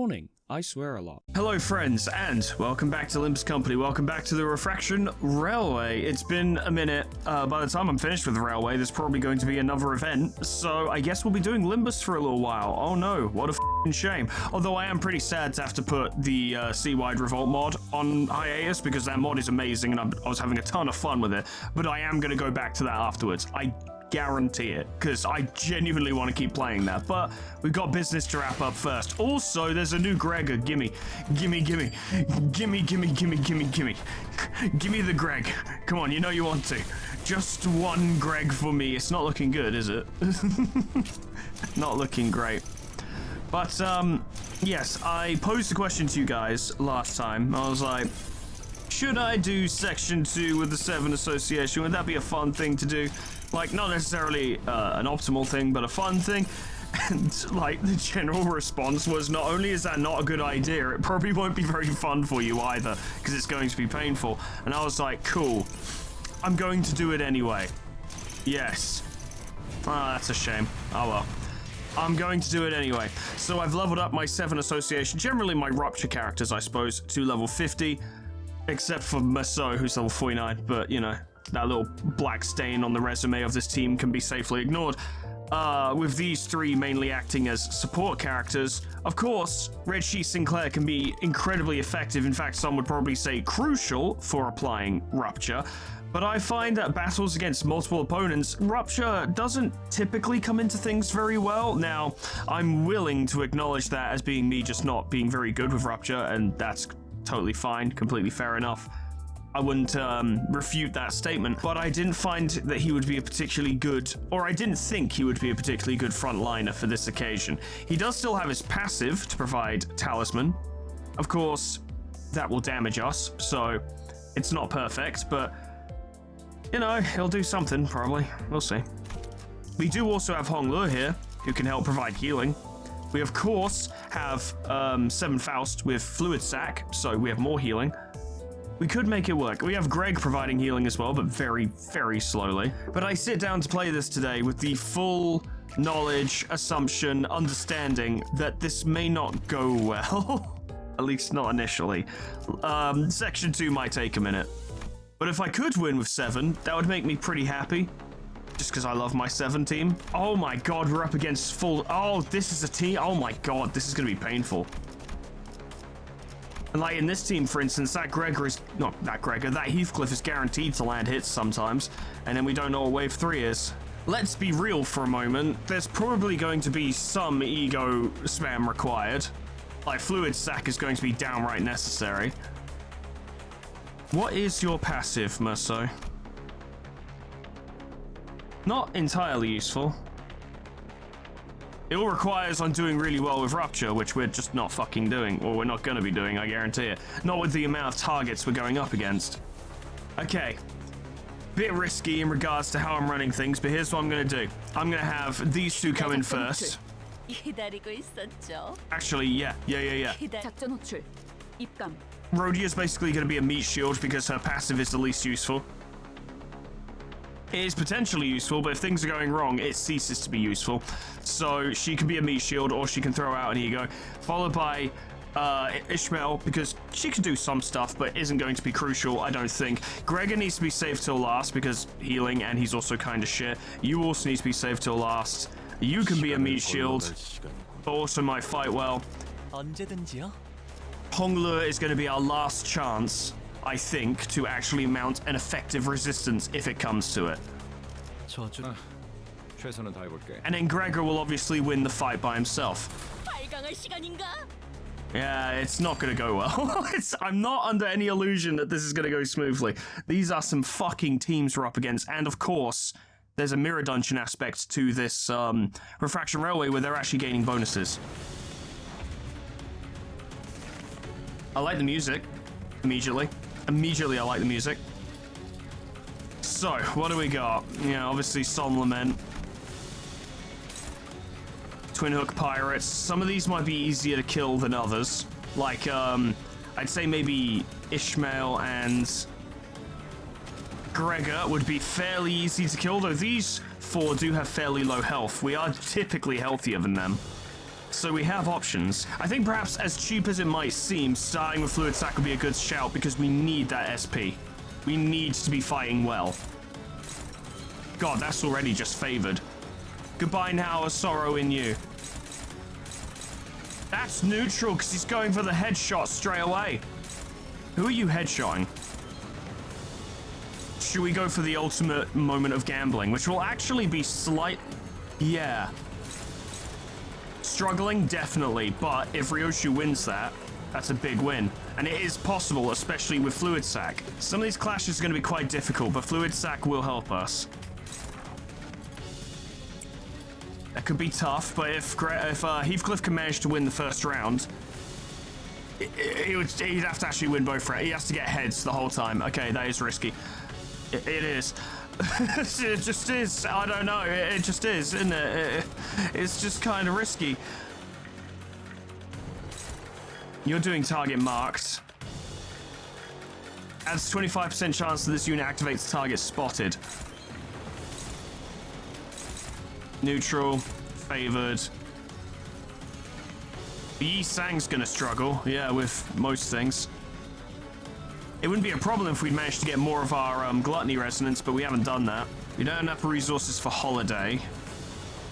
morning. I swear a lot. Hello friends, and welcome back to Limbus Company. Welcome back to the Refraction Railway. It's been a minute. By the time I'm finished with the railway, there's probably going to be another event, so I guess we'll be doing Limbus for a little while. Oh no, what a f***ing shame. Although I am pretty sad to have to put the Sea-Wide Revolt mod on hiatus, because that mod is amazing and I was having a ton of fun with it, but I am going to go back to that afterwards. I guarantee it, because I genuinely want to keep playing that, but we've got business to wrap up first. Also, there's a new Gregor. Gimme the Greg. Come on, you know you want to. Just one Greg for me. It's not looking good, is it? Not looking great. But yes, I posed a question to you guys last time. I was like, should I do Section 2 with the 7 Association? Would that be a fun thing to do? Like, not necessarily an optimal thing, but a fun thing. And, like, the general response was, not only is that not a good idea, it probably won't be very fun for you either, because it's going to be painful. And I was like, cool. I'm going to do it anyway. Yes. Ah, that's a shame. Oh well. I'm going to do it anyway. So I've leveled up my 7 Association, generally my Rupture characters, I suppose, to level 50. Except for Maso, who's level 49, but, you know, that little black stain on the resume of this team can be safely ignored. With these 3 mainly acting as support characters, of course, Red Sheet Sinclair can be incredibly effective. In fact, some would probably say crucial for applying Rupture. But I find that battles against multiple opponents, Rupture doesn't typically come into things very well. Now, I'm willing to acknowledge that as being me just not being very good with Rupture, and that's totally fine, completely fair enough. I wouldn't refute that statement, but I didn't find that he would be a particularly good, or I didn't think he would be a particularly good frontliner for this occasion. He does still have his passive to provide Talisman. Of course, that will damage us, so it's not perfect, but, you know, he'll do something, probably. We'll see. We do also have Hong Lu here, who can help provide healing. We, of course, have 7 Faust with Fluid Sac, so we have more healing. We could make it work. We have Greg providing healing as well, but very, very slowly. But I sit down to play this today with the full knowledge, assumption, understanding that this may not go well. At least not initially. Section 2 might take a minute. But if I could win with 7, that would make me pretty happy. Just because I love my 7 team. Oh my god, we're up against full... Oh, this is a team... Oh my god, this is going to be painful. And like in this team, for instance, that Heathcliff is guaranteed to land hits sometimes. And then we don't know what wave 3 is. Let's be real for a moment. There's probably going to be some ego spam required. Like Fluid Sac is going to be downright necessary. What is your passive, Merso? Not entirely useful. It all requires on doing really well with Rupture, which we're just not fucking doing, or we're not going to be doing, I guarantee it. Not with the amount of targets we're going up against. Okay. Bit risky in regards to how I'm running things, but here's what I'm going to do. I'm going to have these 2 come in first. Actually, yeah. Rhodia's basically going to be a meat shield because her passive is the least useful. It is potentially useful, but if things are going wrong, it ceases to be useful. So she can be a meat shield, or she can throw out an ego, followed by Ishmael, because she can do some stuff, but isn't going to be crucial, I don't think. Gregor needs to be saved till last, because healing, and he's also kind of shit. You also need to be saved till last. You can be a meat shield, but also might fight well. Honglu is going to be our last chance, I think, to actually mount an effective resistance if it comes to it. And then Gregor will obviously win the fight by himself. Yeah, it's not going to go well. I'm not under any illusion that this is going to go smoothly. These are some fucking teams we're up against, and of course, there's a mirror dungeon aspect to this Refraction Railway where they're actually gaining bonuses. I like the music, immediately. Immediately I like the music. So, what do we got? Yeah, obviously Solemn Lament. Twin Hook Pirates. Some of these might be easier to kill than others. Like, I'd say maybe Ishmael and Gregor would be fairly easy to kill, though these 4 do have fairly low health. We are typically healthier than them. So we have options. I think perhaps as cheap as it might seem, starting with Fluid Sac would be a good shout because we need that SP. We need to be fighting well. God, that's already just favored. Goodbye now, a sorrow in you. That's neutral because he's going for the headshot straight away. Who are you headshotting? Should we go for the ultimate moment of gambling, which will actually be slight... Yeah. Struggling, definitely, but if Ryoshu wins that, that's a big win. And it is possible, especially with Fluid Sac. Some of these clashes are going to be quite difficult, but Fluid Sac will help us. That could be tough, but if Heathcliff can manage to win the first round, he'd have to actually win both rounds. He has to get heads the whole time. Okay, that is risky. It is. It just is. I don't know. It just is, isn't it? It's just kind of risky. You're doing target marked. Adds 25% chance that this unit activates target spotted. Neutral. Favored. Yi Sang's gonna struggle. Yeah, with most things. It wouldn't be a problem if we'd managed to get more of our gluttony resonance, but we haven't done that. We don't have enough resources for holiday.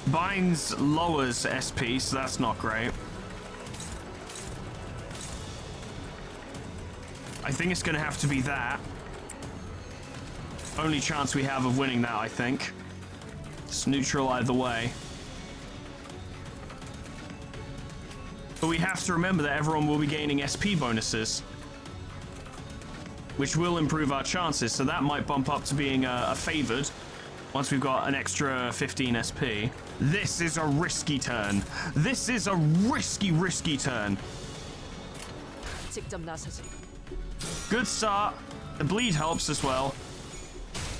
Binds lowers SP, so that's not great. I think it's going to have to be that. Only chance we have of winning that, I think. It's neutral either way. But we have to remember that everyone will be gaining SP bonuses, which will improve our chances, so that might bump up to being a favored once we've got an extra 15 SP. This is a risky turn. This is a risky turn. Good start. The bleed helps as well.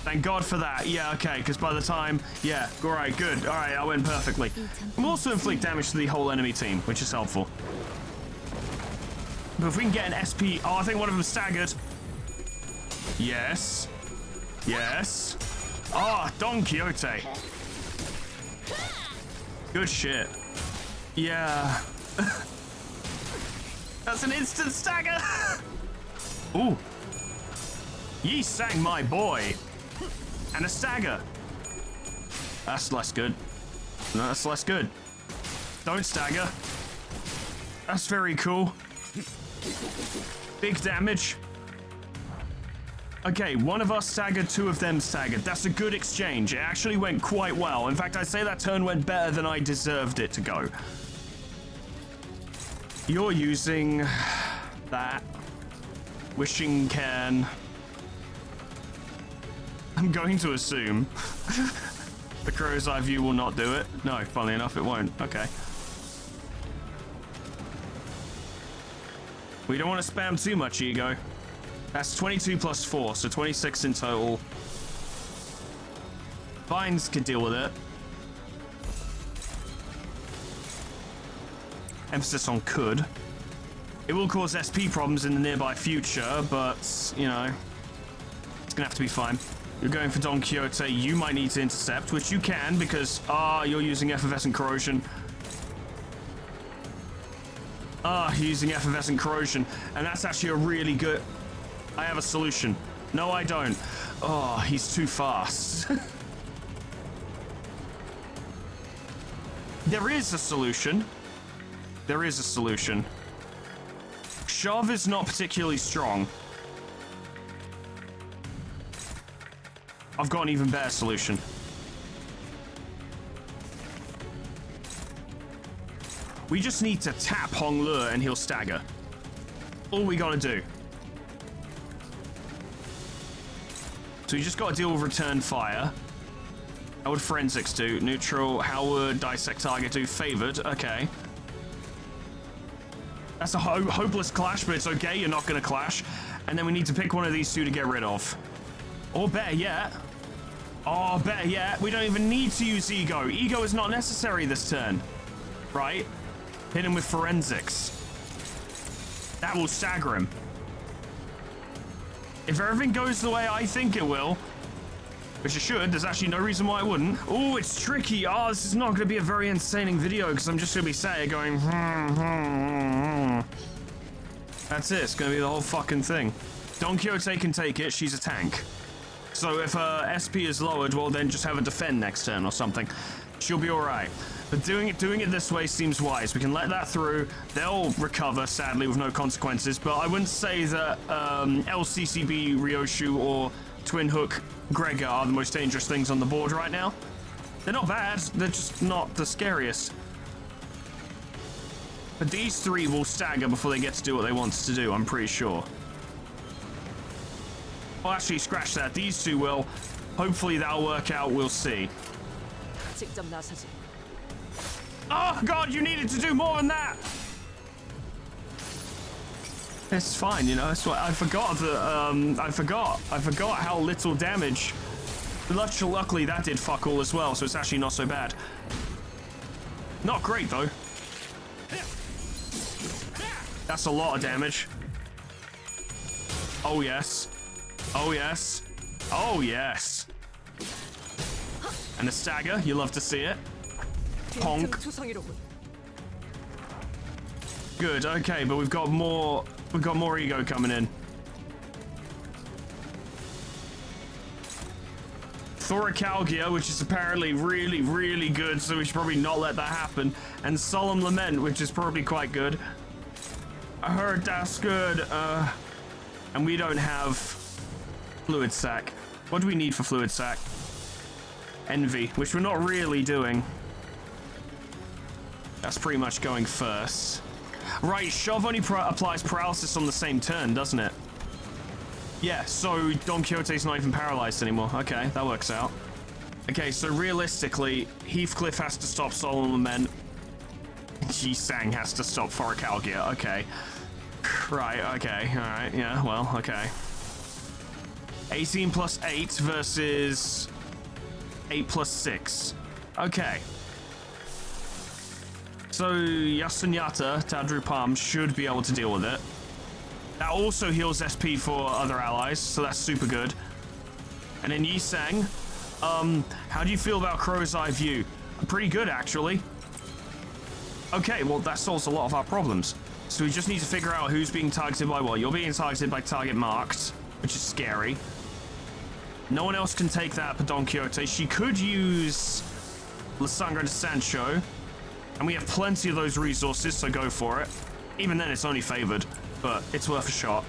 Thank God for that. Yeah, okay, because by the time... Yeah, all right, good. All right, I went perfectly. We'll also inflict damage to the whole enemy team, which is helpful. But if we can get an SP... Oh, I think one of them staggered. Yes. Yes. Ah, oh, Don Quixote. Good shit. Yeah. That's an instant stagger. Ooh. Yi Sang, my boy. And a stagger. That's less good. No, that's less good. Don't stagger. That's very cool. Big damage. Okay, one of us staggered, two of them staggered. That's a good exchange. It actually went quite well. In fact, I'd say that turn went better than I deserved it to go. You're using that. Wishing can. I'm going to assume the crow's eye view will not do it. No, funnily enough, it won't. Okay. We don't want to spam too much ego. That's 22 plus 4, so 26 in total. Vines could deal with it. Emphasis on could. It will cause SP problems in the nearby future, but, you know, it's gonna have to be fine. You're going for Don Quixote. You might need to intercept, which you can because, you're using Effervescent Corrosion. You're using Effervescent Corrosion, and that's actually a really good... I have a solution. No, I don't. Oh, he's too fast. There is a solution. There is a solution. Shove is not particularly strong. I've got an even better solution. We just need to tap Hong Lure and he'll stagger. All we gotta do. So we just gotta deal with return fire. How would forensics do? Neutral. How would dissect target do? Favored. Okay. That's a hopeless clash, but it's okay. You're not gonna clash. And then we need to pick one of these two to get rid of. Or better yet. Oh, better yet. We don't even need to use ego. Ego is not necessary this turn. Right? Hit him with forensics. That will stagger him. If everything goes the way I think it will, Which it should. There's actually no reason why it wouldn't. Oh, it's tricky. Oh, this is not going to be a very entertaining video because I'm just going to be sat going, That's it. It's going to be the whole fucking thing. Don Quixote can take it. She's a tank. So if her SP is lowered, well, then just have her defend next turn or something. She'll be all right. But doing it this way seems wise. We can let that through. They'll recover, sadly, with no consequences. But I wouldn't say that LCCB, Ryoshu, or Twin Hook Gregor are the most dangerous things on the board right now. They're not bad. They're just not the scariest. But these three will stagger before they get to do what they want to do, I'm pretty sure. Well, actually, scratch that. These two will. Hopefully that'll work out. We'll see. Oh, God, you needed to do more than that. It's fine, you know. That's what I forgot that. I forgot how little damage. Luckily, that did fuck all as well, so it's actually not so bad. Not great, though. That's a lot of damage. Oh, yes. Oh, yes. Oh, yes. And a stagger. You love to see it. Honk. Good, okay, but we've got more ego coming in. Thoracalgia, which is apparently really, really good, so we should probably not let that happen. And Solemn Lament, which is probably quite good. I heard that's good. And we don't have Fluid Sac. What do we need for Fluid Sac? Envy, which we're not really doing. That's pretty much going first. Right, Shove only applies paralysis on the same turn, doesn't it? Yeah, so Don Quixote's not even paralyzed anymore. Okay, that works out. Okay, so realistically, Heathcliff has to stop Solemn Lament. Ji-Sang has to stop Thoracalgia. Okay. Right, okay, alright, yeah, well, okay. 18 plus 8 versus 8 plus 6. Okay. So Yasunyata, Tadrupam, should be able to deal with it. That also heals SP for other allies, so that's super good. And then Yi-Sang, how do you feel about Crow's Eye View? Pretty good, actually. Okay, well, that solves a lot of our problems. So we just need to figure out who's being targeted by what. You're being targeted by target marked, which is scary. No one else can take that but Don Quixote. She could use La Sangre de Sancho, and we have plenty of those resources, so go for it. Even then, it's only favored, but it's worth a shot.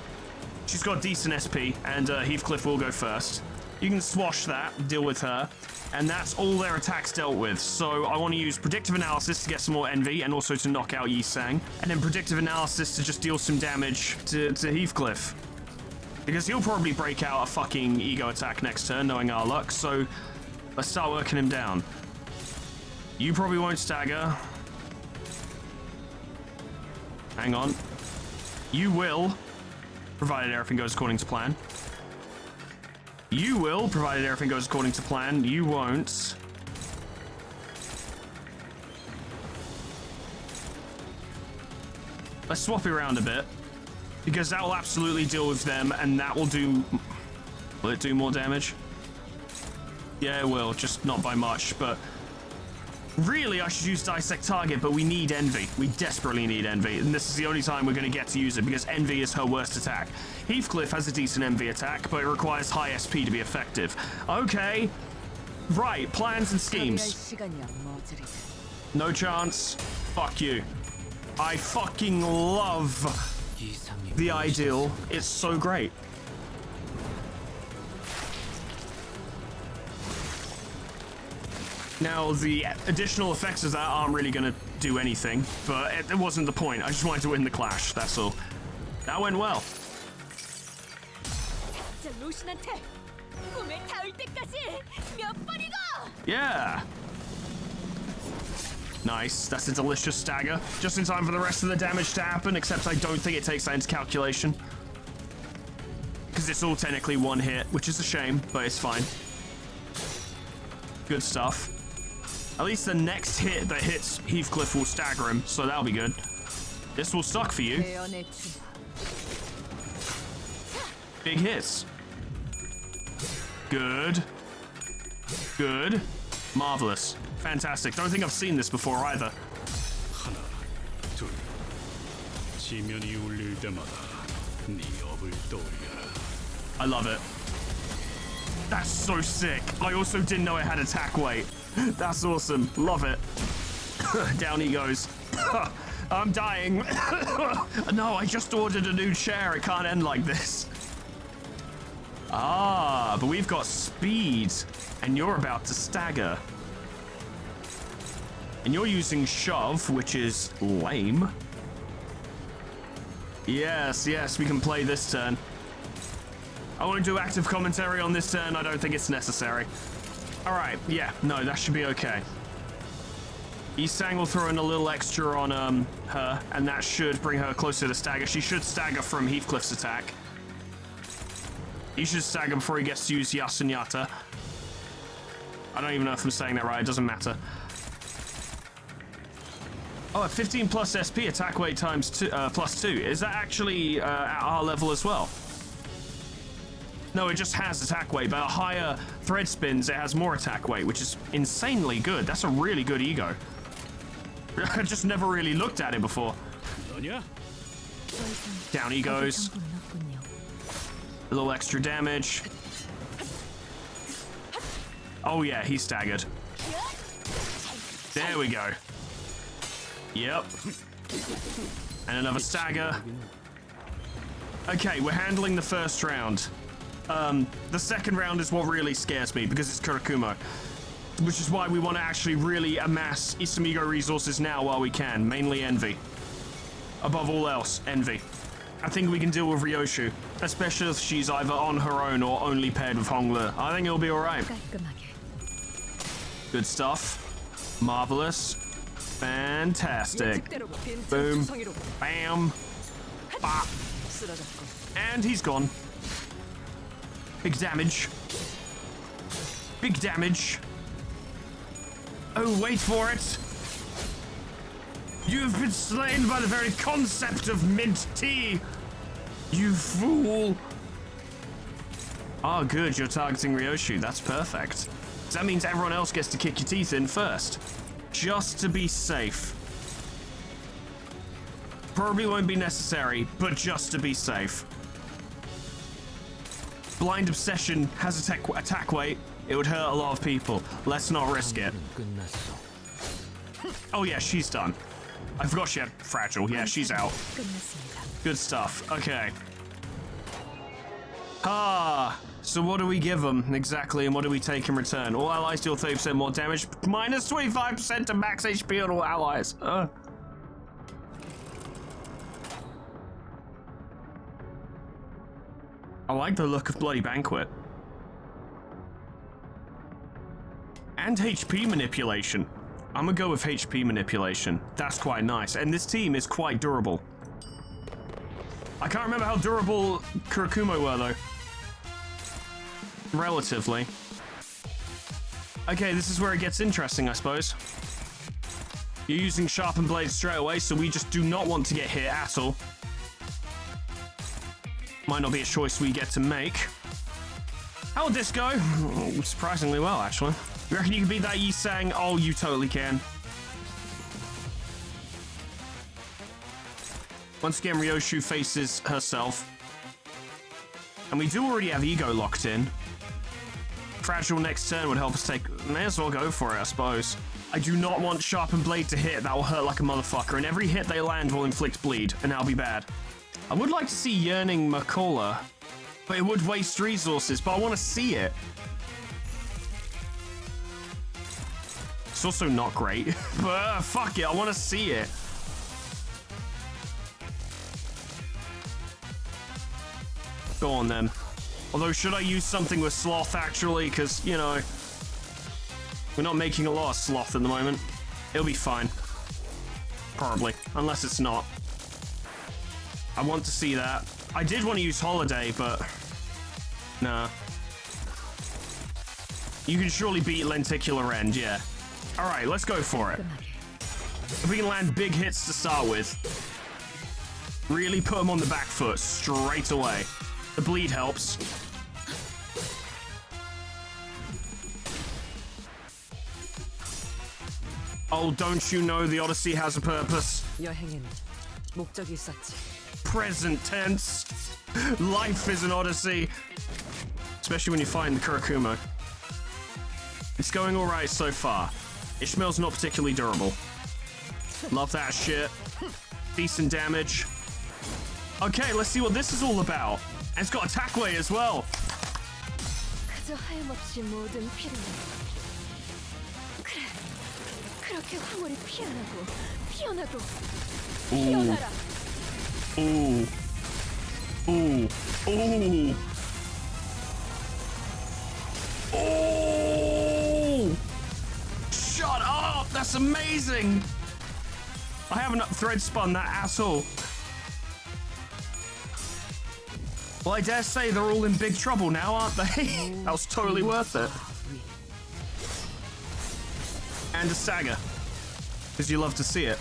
She's got decent SP, and Heathcliff will go first. You can swash that, deal with her, and that's all their attacks dealt with. So I want to use Predictive Analysis to get some more Envy, and also to knock out Yi-Sang, and then Predictive Analysis to just deal some damage to Heathcliff. Because he'll probably break out a fucking ego attack next turn, knowing our luck, so let's start working him down. You probably won't stagger. Hang on. You will, provided everything goes according to plan. You will, provided everything goes according to plan. You won't. Let's swap it around a bit. Because that will absolutely deal with them, and that will do... Will it do more damage? Yeah, it will, just not by much, but... Really, I should use Dissect Target, but we need Envy. We desperately need Envy, and this is the only time we're going to get to use it, because Envy is her worst attack. Heathcliff has a decent Envy attack, but it requires high SP to be effective. Okay. Right, plans and schemes. No chance. Fuck you. I fucking love the ideal. It's so great. Now, the additional effects of that aren't really going to do anything, but it wasn't the point. I just wanted to win the clash, that's all. That went well. Yeah. Nice. That's a delicious stagger. Just in time for the rest of the damage to happen, except I don't think it takes that into calculation. Because it's all technically one hit, which is a shame, but it's fine. Good stuff. At least the next hit that hits Heathcliff will stagger him, so that'll be good. This will suck for you. Big hits. Good. Good. Marvelous. Fantastic. Don't think I've seen this before either. 하나, 둘. 지면이 울릴 때마다 네 업을 떠올려라. I love it. That's so sick. I also didn't know it had attack weight. That's awesome. Love it. Down he goes. I'm dying. No, I just ordered a new chair. It can't end like this. Ah, but we've got speed, and you're about to stagger. And you're using shove, which is lame. Yes, yes, we can play this turn. I won't do active commentary on this turn. I don't think it's necessary. All right, yeah, no, that should be okay. Isang will throw in a little extra on her, and that should bring her closer to stagger. She should stagger from Heathcliff's attack. He should stagger before he gets to use Yasunyata. I don't even know if I'm saying that right. It doesn't matter. Oh, at 15 plus SP, attack weight times plus 2. Is that actually at our level as well? No, it just has attack weight, but at higher thread spins, it has more attack weight, which is insanely good. That's a really good ego. I just never really looked at it before. Down he goes. A little extra damage. Oh yeah, he's staggered. There we go. Yep. And another stagger. Okay, we're handling the first round. The second round is what really scares me because it's Kurakumo. Which is why we want to actually really amass Isamigo resources now while we can. Mainly Envy. Above all else, Envy. I think we can deal with Ryoshu. Especially if she's either on her own or only paired with Hongla. I think it'll be alright. Good stuff. Marvelous. Fantastic. Boom. Bam. Bop. And he's gone. Big damage. Big damage. Oh, wait for it. You've been slain by the very concept of mint tea. You fool. Oh, good. You're targeting Ryoshu. That's perfect. So that means everyone else gets to kick your teeth in first. Just to be safe. Probably won't be necessary, but just to be safe. Blind Obsession has attack weight. It would hurt a lot of people. Let's not risk it. Oh yeah, she's done. I forgot she had Fragile. Yeah, she's out. Good stuff. Okay. So what do we give them exactly, and what do we take in return? All allies deal 30% more damage, minus 25% to max HP on all allies. I like the look of Bloody Banquet. And HP manipulation. I'm gonna go with HP manipulation. That's quite nice. And this team is quite durable. I can't remember how durable Kurakumo were, though. Relatively. Okay, this is where it gets interesting, I suppose. You're using sharpened blades straight away, so we just do not want to get hit at all. Might not be a choice we get to make. How would this go? Oh, surprisingly well, actually. You reckon you can beat that Yisang? Oh, you totally can. Once again, Ryoshu faces herself. And we do already have Ego locked in. Fragile next turn would help us take... May as well go for it, I suppose. I do not want Sharpened Blade to hit. That will hurt like a motherfucker. And every hit they land will inflict bleed. And that'll be bad. I would like to see Yearning Makola. But it would waste resources. But I want to see it. It's also not great. But fuck it. I want to see it. Go on, then. Although, should I use something with Sloth, actually? Because, you know, we're not making a lot of Sloth at the moment. It'll be fine. Probably. Unless it's not. I want to see that. I did want to use Holiday, but... Nah. You can surely beat Lenticular End, yeah. Alright, let's go for it. If we can land big hits to start with. Really put them on the back foot straight away. The bleed helps. Oh, don't you know the Odyssey has a purpose? 여행엔 목적이 있었지. Present tense. Life is an Odyssey. Especially when you find the Kurakumo. It's going alright so far. Ishmael's not particularly durable. Love that shit. Decent damage. Okay, let's see what this is all about. And it's got attack way as well. 그저 하염없이 모든 피를 그래 그렇게 황홀히 피어나고 피어나고 피어나라. Ooh. Ooh. Ooh. Oh! Shut up! That's amazing! I haven't thread spun that at all. Well, I dare say they're all in big trouble now, aren't they? That was totally worth it. And a stagger. Because you love to see it.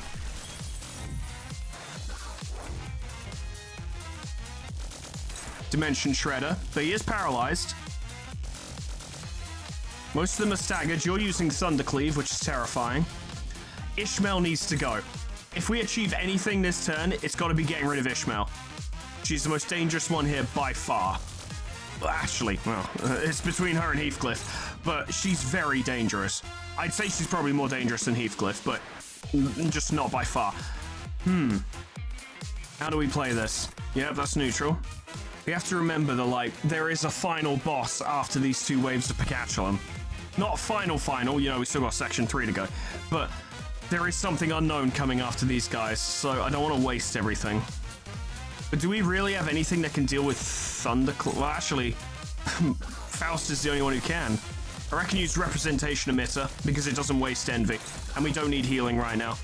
Dimension Shredder, but he is paralyzed. Most of them are staggered. You're using Thundercleave, which is terrifying. Ishmael needs to go. If we achieve anything this turn, it's got to be getting rid of Ishmael. She's the most dangerous one here by far. Well, actually, well, it's between her and Heathcliff, but she's very dangerous. I'd say she's probably more dangerous than Heathcliff, but just not by far. How do we play this? Yep, that's neutral. We have to remember that, like, there is a final boss after these two waves of Pikachu. Not final, you know, we still got section 3 to go. But there is something unknown coming after these guys, so I don't want to waste everything. But do we really have anything that can deal with Thunderclap? Well, actually, Faust is the only one who can. I reckon use Representation Emitter, because it doesn't waste Envy. And we don't need healing right now.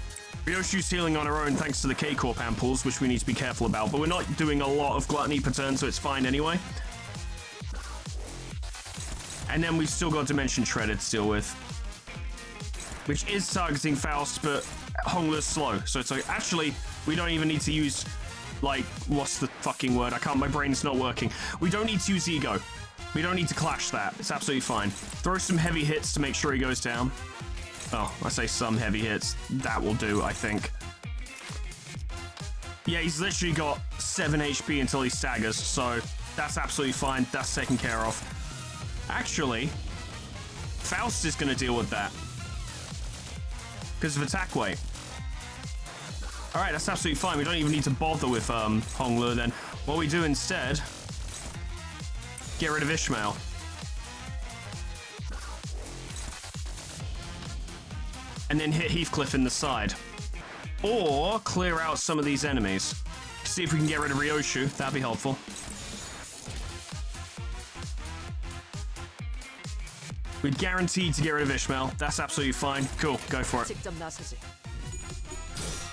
Ryoshu's healing on her own thanks to the K-Corp ampoules, which we need to be careful about, but we're not doing a lot of Gluttony per turn, so it's fine anyway. And then we've still got Dimension Shredded to deal with, which is targeting Faust, but Honglu's slow, so it's like, actually, we don't even need to use, like, what's the fucking word? My brain's not working. We don't need to use Ego. We don't need to clash that. It's absolutely fine. Throw some heavy hits to make sure he goes down. Oh, I say some heavy hits. That will do, I think. Yeah, he's literally got 7 HP until he staggers, so that's absolutely fine. That's taken care of. Actually, Faust is going to deal with that because of attack weight. All right, that's absolutely fine. We don't even need to bother with Honglu then. What we do instead, get rid of Ishmael. And then hit Heathcliff in the side. Or clear out some of these enemies. See if we can get rid of Ryoshu. That'd be helpful. We're guaranteed to get rid of Ishmael. That's absolutely fine. Cool, go for it. 직접 나서지.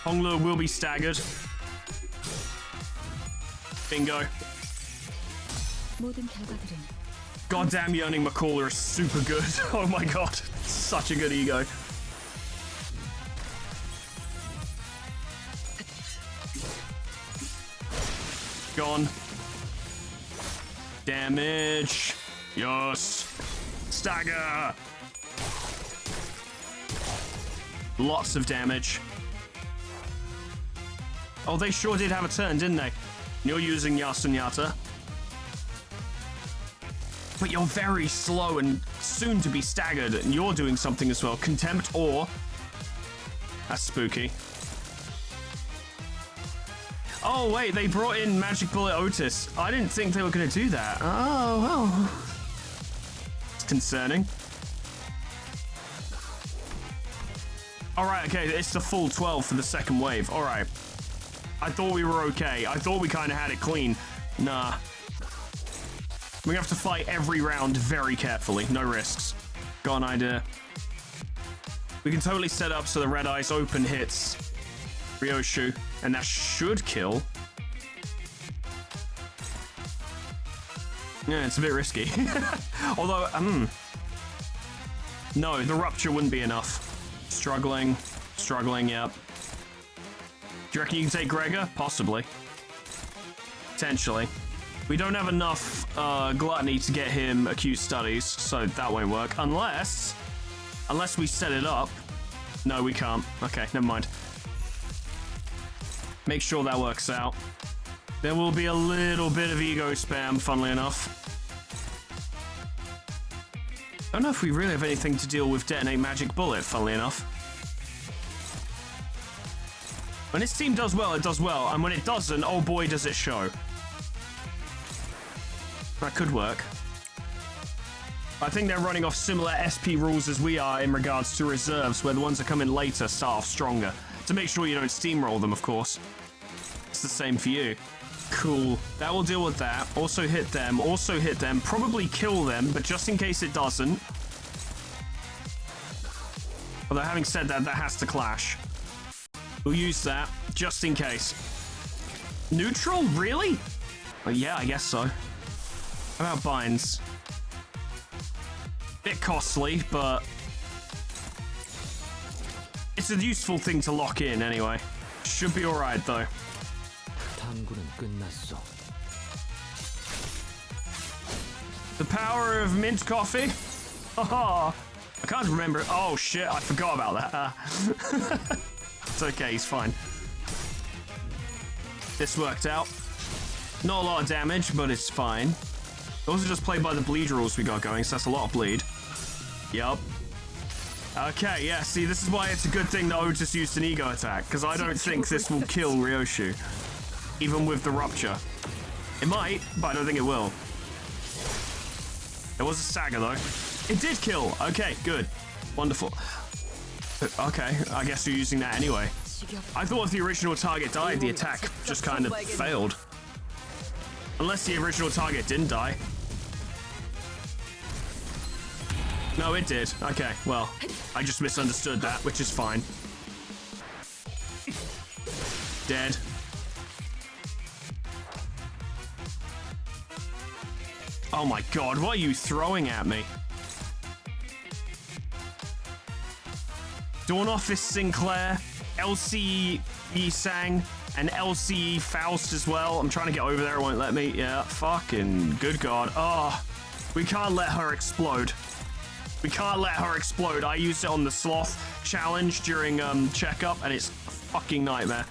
Honglu will be staggered. Bingo. 모든 결과들은 Goddamn Yearning McCaller is super good. Oh my god. Such a good ego. Gone. Damage. Yes. Stagger. Lots of damage. Oh, they sure did have a turn, didn't they? You're using Yasunyata. But you're very slow and soon to be staggered, and you're doing something as well. Contempt or... That's spooky. Oh, wait, they brought in Magic Bullet Otis. I didn't think they were going to do that. Oh, well. It's concerning. Alright, okay, it's the full 12 for the second wave. Alright. I thought we were okay. I thought we kind of had it clean. Nah. We're gonna have to fight every round very carefully. No risks. Got an idea. We can totally set up so the Red Eyes open hits Ryoshu, and that should kill. Yeah, it's a bit risky. Although, no, the Rupture wouldn't be enough. Struggling, yep. Do you reckon you can take Gregor? Possibly. Potentially. We don't have enough Gluttony to get him Acute Studies, so that won't work. Unless we set it up No, we can't. Okay, never mind. Make sure that works out. There will be a little bit of ego spam, funnily enough. I don't know if we really have anything to deal with Detonate Magic Bullet, funnily enough. When this team does well, it does well. And when it doesn't, oh boy, does it show. That could work. I think they're running off similar SP rules as we are in regards to reserves, where the ones that come in later start off stronger. To make sure you don't steamroll them, of course. It's the same for you. Cool. That will deal with that. Also hit them. Also hit them. Probably kill them, but just in case it doesn't. Although having said that, that has to clash. We'll use that, just in case. Neutral? Really? Oh, yeah, I guess so. How about binds? Bit costly, but it's a useful thing to lock in anyway. Should be alright though. The power of mint coffee? Haha. I can't remember. Oh shit, I forgot about that. It's okay, he's fine. This worked out. Not a lot of damage, but it's fine. Those are just played by the bleed rules we got going, so that's a lot of bleed. Yup. Okay, yeah, see, this is why it's a good thing that I just used an ego attack, because I don't think this will kill Ryoshu. Even with the rupture. It might, but I don't think it will. There was a Saga, though. It did kill! Okay, good. Wonderful. Okay, I guess you're using that anyway. I thought if the original target died, the attack just kind of failed. Unless the original target didn't die. No, it did. Okay, well, I just misunderstood that, which is fine. Dead. Oh my god, what are you throwing at me? Dawn Office Sinclair, LCE Yisang, and LCE Faust as well. I'm trying to get over there, it won't let me. Yeah, fucking good god. Oh, we can't let her explode. We can't let her explode. I used it on the Sloth challenge during checkup, and it's a fucking nightmare.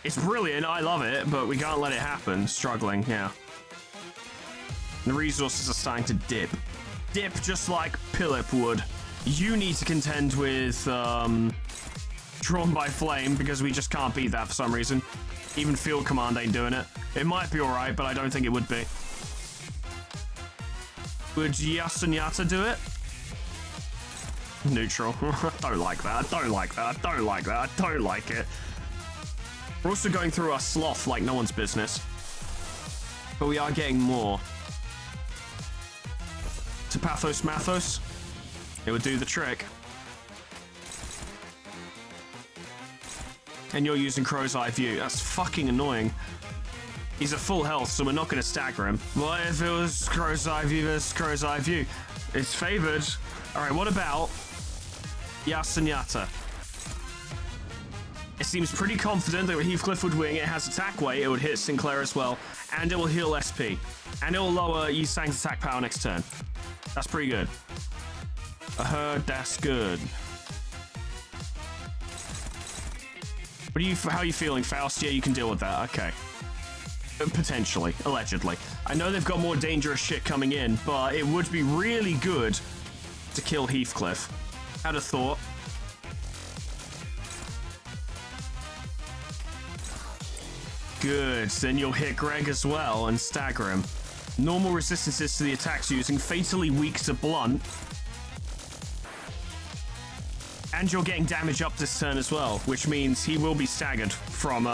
It's brilliant, I love it, but we can't let it happen. Struggling, yeah. The resources are starting to dip. Dip just like Philip would. You need to contend with Drawn by Flame, because we just can't beat that for some reason. Even Field Command ain't doing it. It might be alright, but I don't think it would be. Would Yasunyata do it? Neutral. I don't like that. I don't like that. I don't like that. I don't like it. We're also going through our Sloth like no one's business. But we are getting more. To Pathos Mathos. It would do the trick. And you're using Crow's Eye View. That's fucking annoying. He's at full health, so we're not going to stagger him. What if it was Crow's Eye View versus Crow's Eye View? It's favored. Alright, what about Yasunyata? It seems pretty confident that Heathcliff would win. It has attack weight, it would hit Sinclair as well, and it will heal SP. And it will lower Yisang's attack power next turn. That's pretty good. I heard that's good. How are you feeling, Faust? Yeah, you can deal with that. Okay. Potentially. Allegedly. I know they've got more dangerous shit coming in, but it would be really good to kill Heathcliff. Had a thought. Good. Then you'll hit Greg as well and stagger him. Normal resistances to the attacks using, fatally weak to blunt. And you're getting damage up this turn as well, which means he will be staggered from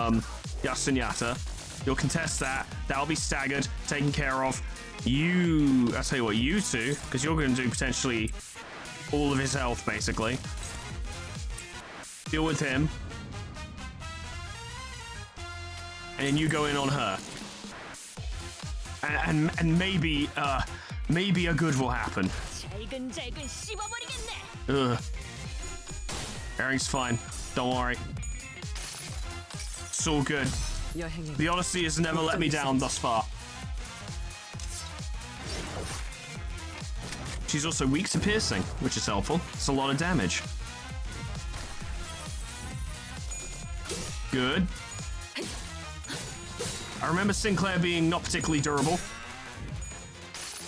Yasunyata. You'll contest that. That'll be staggered, taken care of. I'll tell you what, you two, because you're going to do potentially all of his health, basically. Deal with him. And then you go in on her. And maybe a good will happen. Ugh. Everything's fine. Don't worry. It's all good. The Odyssey has never let me down thus far. She's also weak to piercing, which is helpful. It's a lot of damage. Good. I remember Sinclair being not particularly durable.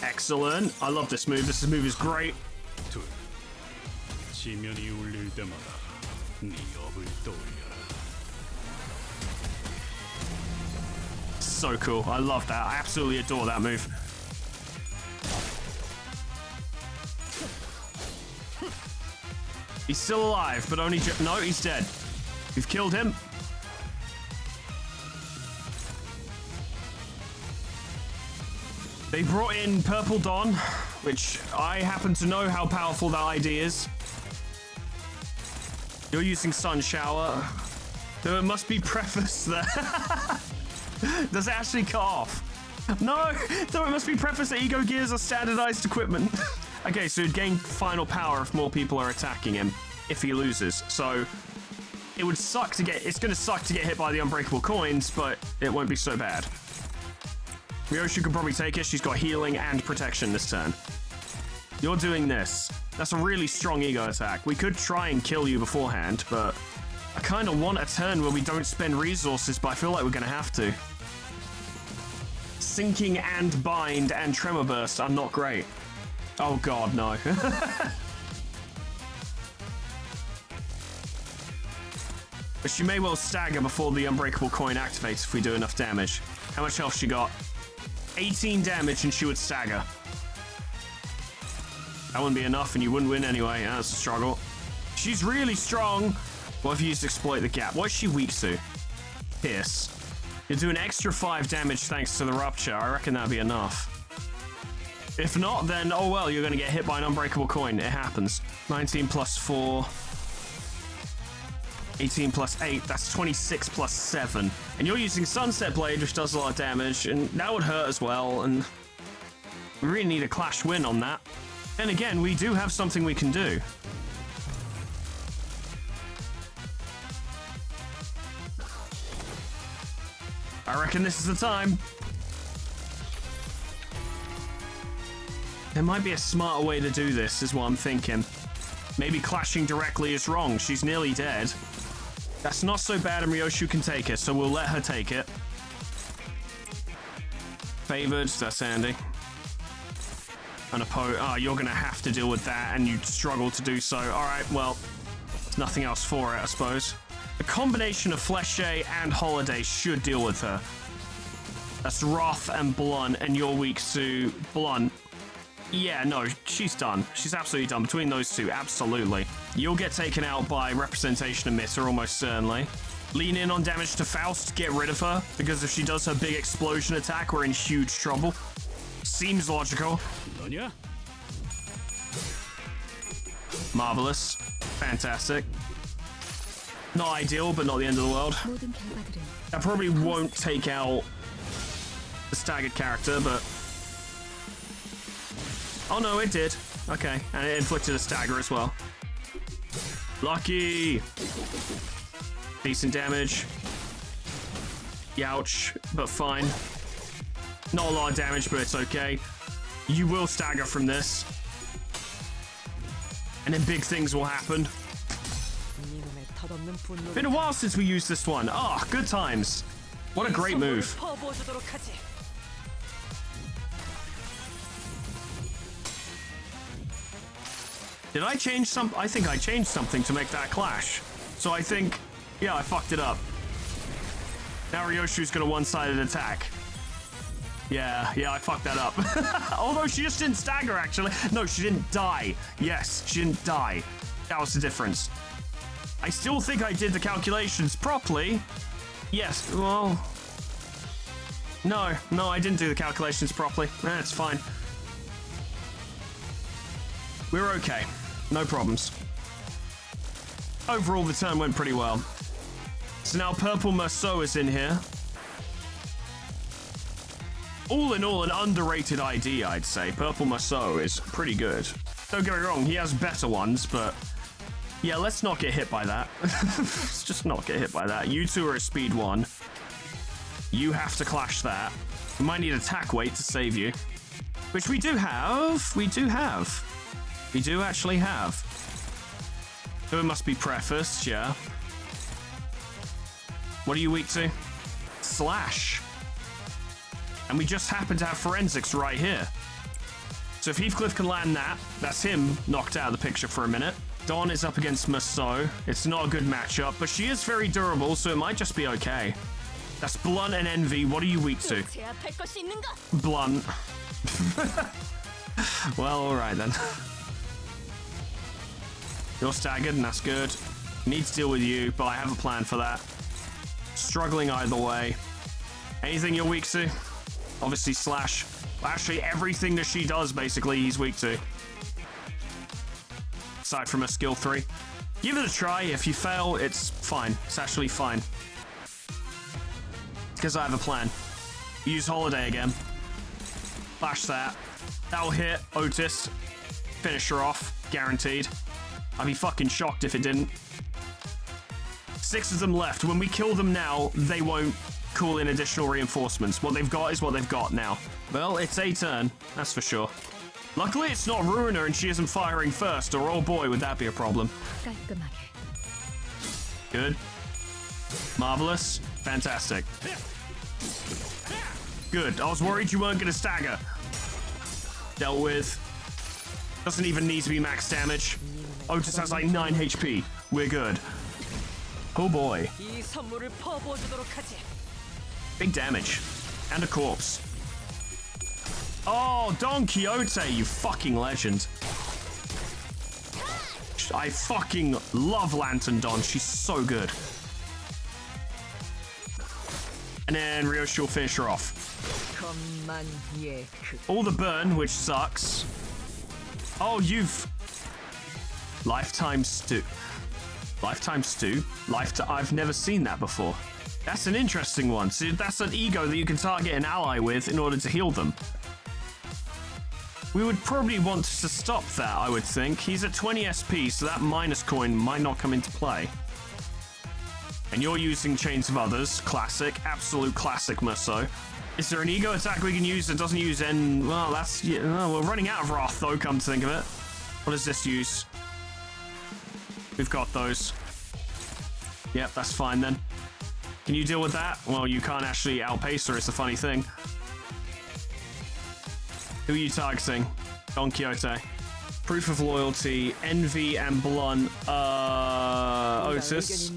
Excellent. I love this move. This move is great. 둘, 지면이 울릴 때마다 네 업을 떠올려라. So cool. I love that. I absolutely adore that move. He's still alive, but only... No, he's dead. We've killed him. They brought in Purple Dawn, which I happen to know how powerful that ID is. You're using Sun Shower. Though it must be prefaced there. Does it actually cut off? No! Though it must be prefaced that Ego Gears are standardized equipment. Okay, so he'd gain final power if more people are attacking him, if he loses. So it would suck to get... It's going to suck to get hit by the Unbreakable Coins, but it won't be so bad. Ryoshu can probably take it. She's got healing and protection this turn. You're doing this. That's a really strong ego attack. We could try and kill you beforehand, but I kind of want a turn where we don't spend resources, but I feel like we're going to have to. Sinking and Bind and Tremor Burst are not great. Oh god, no. But she may well stagger before the Unbreakable Coin activates if we do enough damage. How much health she got? 18 damage and she would stagger. That wouldn't be enough and you wouldn't win anyway. That's a struggle. She's really strong. What if you used Exploit the Gap? What is she weak to? Pierce. You do an extra 5 damage thanks to the Rupture. I reckon that'd be enough. If not, then, oh well, you're going to get hit by an Unbreakable Coin. It happens. 19 plus 4. 18 plus 8, that's 26 plus 7. And you're using Sunset Blade, which does a lot of damage, and that would hurt as well, and we really need a Clash win on that. Then again, we do have something we can do. I reckon this is the time. There might be a smarter way to do this, is what I'm thinking. Maybe clashing directly is wrong. She's nearly dead. That's not so bad, and Ryoshu can take it, so we'll let her take it. Favored, that's handy. Unopposed. Ah, you're gonna have to deal with that, and you struggle to do so. Alright, well, there's nothing else for it, I suppose. The combination of Fleshay and Holiday should deal with her. That's Wrath and Blunt, and you're weak to Blunt. Yeah, no, she's done. She's absolutely done. Between those two, absolutely. You'll get taken out by Representation Emitter, almost certainly. Lean in on damage to Faust, get rid of her, because if she does her big explosion attack, we're in huge trouble. Seems logical. 너냐? Marvelous. Fantastic. Not ideal, but not the end of the world. 모든 결과들은 That probably won't take out the staggered character, but... Oh no, it did. Okay, and it inflicted a stagger as well. Lucky! Decent damage. Youch, but fine. Not a lot of damage, but it's okay. You will stagger from this. And then big things will happen. Been a while since we used this one. Ah, good times. What a great move. Did I change some? I think I changed something to make that clash. So I think, yeah, I fucked it up. Now Ryoshu's got a one-sided attack. Yeah, I fucked that up. Although she just didn't stagger, actually. No, she didn't die. Yes, she didn't die. That was the difference. I still think I did the calculations properly. Yes, well... No, I didn't do the calculations properly. It's fine. We're okay. No problems. Overall, the turn went pretty well. So now Purple Merceau is in here. All in all, an underrated ID, I'd say. Purple Merceau is pretty good. Don't get me wrong, he has better ones, but... Yeah, let's not get hit by that. Let's just not get hit by that. You two are at speed 1. You have to clash that. We might need attack weight to save you. Which we do have. We do actually have. So it must be prefaced, yeah. What are you weak to? Slash. And we just happen to have forensics right here. So if Heathcliff can land that, that's him knocked out of the picture for a minute. Dawn is up against Masseau. It's not a good matchup, but she is very durable, so it might just be okay. That's Blunt and Envy. What are you weak to? Blunt. Well, alright then. You're staggered, and that's good. Need to deal with you, but I have a plan for that. Struggling either way. Anything you're weak to? Obviously Slash. Actually, everything that she does, basically, he's weak to. Aside from a skill 3. Give it a try. If you fail, it's fine. It's actually fine. Because I have a plan. Use Holiday again. Flash that. That'll hit Otis. Finish her off. Guaranteed. I'd be fucking shocked if it didn't. 6 of them left. When we kill them now, they won't call in additional reinforcements. What they've got is what they've got now. Well, it's a turn. That's for sure. Luckily, it's not Ruiner and she isn't firing first, or oh boy, would that be a problem. Good. Marvelous. Fantastic. Good. I was worried you weren't going to stagger. Dealt with. Doesn't even need to be max damage. Otis has like 9 HP. We're good. Oh boy. Big damage. And a corpse. Oh, Don Quixote, you fucking legend. I fucking love Lantern Don. She's so good. And then Ryoshi will finish her off. All the burn, which sucks. Oh, you've... Lifetime Stew. Lifetime Stew? I've never seen that before. That's an interesting one. So that's an ego that you can target an ally with in order to heal them. We would probably want to stop that, I would think. He's at 20 SP, so that minus coin might not come into play. And you're using Chains of Others. Classic. Absolute classic, Merceau. Is there an ego attack we can use that doesn't use N? Well, that's... Yeah, we're running out of Wrath, though, come to think of it. What does this use? We've got those. Yep, that's fine, then. Can you deal with that? Well, you can't actually outpace her, it's a funny thing. Who are you targeting? Don Quixote. Proof of Loyalty, Envy and Blunt. Otis.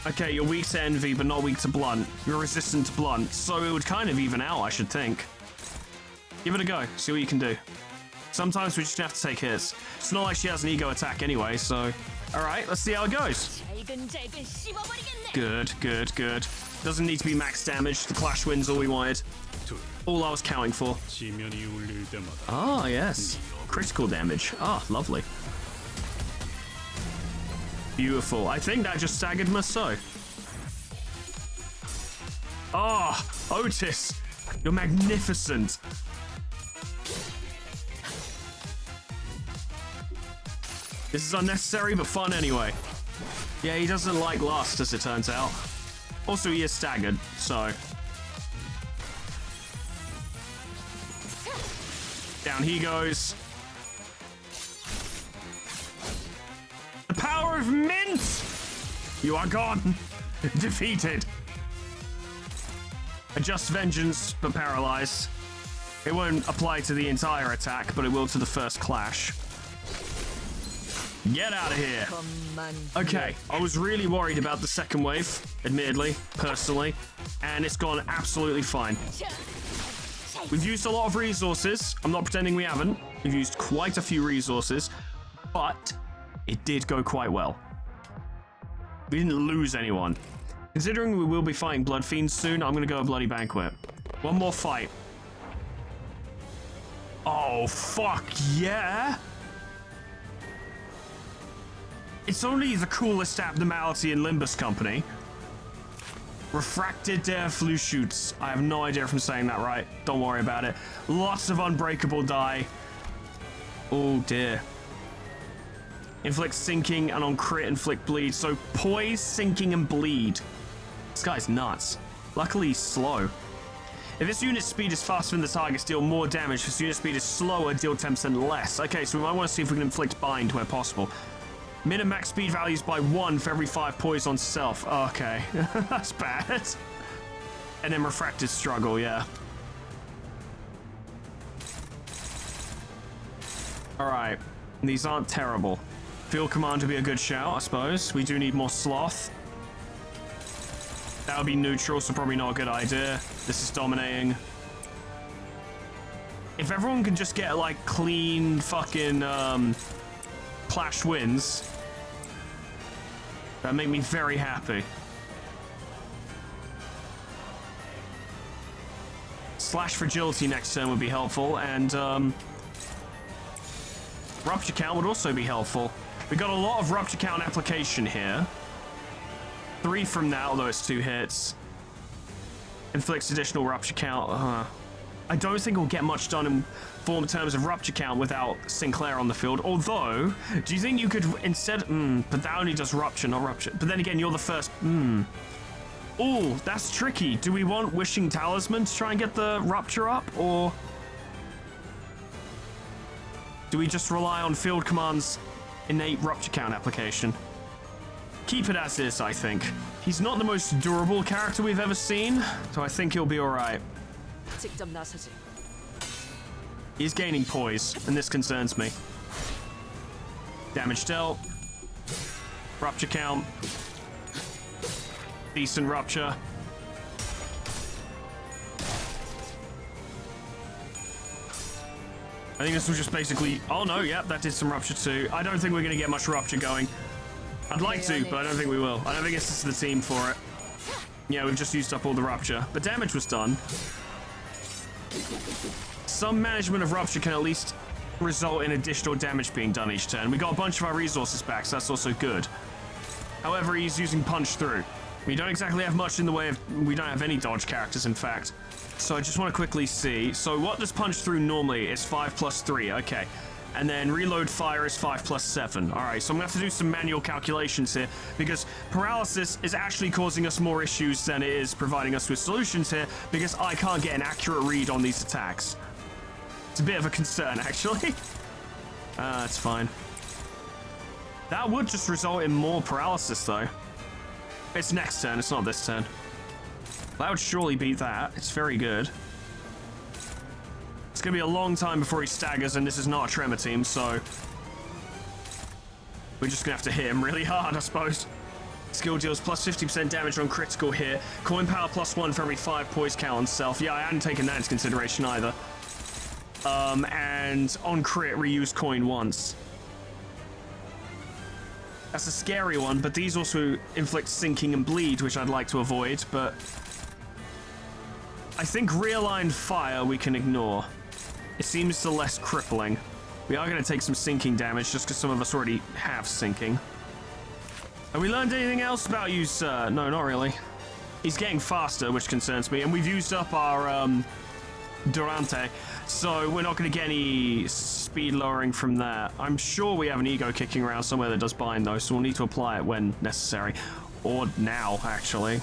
Okay, you're weak to Envy, but not weak to Blunt. You're resistant to Blunt, so it would kind of even out, I should think. Give it a go. See what you can do. Sometimes we just have to take hits. It's not like she has an ego attack anyway, so... Alright, let's see how it goes. Good, good, good. Doesn't need to be max damage. The clash wins all we wanted. All I was counting for. Ah, yes. Critical damage. Ah, lovely. Beautiful. I think that just staggered Masseau. Ah, Otis. You're magnificent. This is unnecessary, but fun anyway. Yeah, he doesn't like lust, as it turns out. Also, he is staggered, so... Down he goes. The power of mint! You are gone. Defeated. Adjust Vengeance, but paralyzed. It won't apply to the entire attack, but it will to the first clash. Get out of here. Okay, I was really worried about the second wave, admittedly, personally, and it's gone absolutely fine. We've used a lot of resources. I'm not pretending we haven't. We've used quite a few resources, but it did go quite well. We didn't lose anyone. Considering we will be fighting Blood Fiends soon, I'm going to go a Bloody Banquet. One more fight. Oh, fuck yeah! It's only the coolest abnormality in Limbus Company. Refracted der Flushoots. I have no idea if I'm saying that right. Don't worry about it. Lots of unbreakable die. Oh dear. Inflict sinking and on crit inflict bleed. So poise, sinking, and bleed. This guy's nuts. Luckily he's slow. If this unit's speed is faster than the target, deal more damage. If this unit speed is slower, deal 10% less. Okay, so we might want to see if we can inflict bind where possible. Min and max speed values by 1 for every 5 poise on self. Okay, that's bad. And then refracted struggle, yeah. Alright, these aren't terrible. Field command would be a good shout, I suppose. We do need more sloth. That would be neutral, so probably not a good idea. This is dominating. If everyone can just get, like, clean fucking, clash wins, that'd make me very happy. Slash fragility next turn would be helpful, and, rupture count would also be helpful. We got a lot of rupture count application here. 3 from that, although it's 2 hits. Inflicts additional rupture count. I don't think we'll get much done in terms of rupture count without Sinclair on the field. Although, do you think you could instead... but that only does rupture, not rupture. But then again, you're the first... Oh, that's tricky. Do we want Wishing Talisman to try and get the rupture up, or... do we just rely on Field Command's innate rupture count application? Keep it as is, I think. He's not the most durable character we've ever seen, so I think he'll be alright. 직접 나서지. He's gaining poise, and this concerns me. Damage dealt. Rupture count. Decent rupture. I think this was just basically... oh no, yep, that did some rupture too. I don't think we're going to get much rupture going. I'd like to, but I don't think we will. I don't think this is the team for it. Yeah, we've just used up all the rupture. But damage was done. Some management of rupture can at least result in additional damage being done each turn. We got a bunch of our resources back, so that's also good. However, he's using punch through. We don't exactly have much in the way of... we don't have any dodge characters, in fact. So I just want to quickly see. So what does punch through normally? It's 5 plus 3, okay. And then reload fire is 5 plus 7. All right, so I'm gonna have to do some manual calculations here because paralysis is actually causing us more issues than it is providing us with solutions here because I can't get an accurate read on these attacks. It's a bit of a concern, actually. It's fine. That would just result in more paralysis, though. It's next turn, it's not this turn. That would surely beat that. It's very good. It's going to be a long time before he staggers, and this is not a Tremor team, so... we're just going to have to hit him really hard, I suppose. Skill deals plus 50% damage on critical hit. Coin power plus 1 for every 5 poise count on self. Yeah, I hadn't taken that into consideration either. And on crit, reuse coin once. That's a scary one, but these also inflict sinking and bleed, which I'd like to avoid, but... I think realigned fire we can ignore. It seems the less crippling. We are going to take some sinking damage just because some of us already have sinking. Have we learned anything else about you, sir? No, not really. He's getting faster, which concerns me, and we've used up our Durante, so we're not going to get any speed lowering from that. I'm sure we have an ego kicking around somewhere that does bind, though, so we'll need to apply it when necessary. Or now, actually.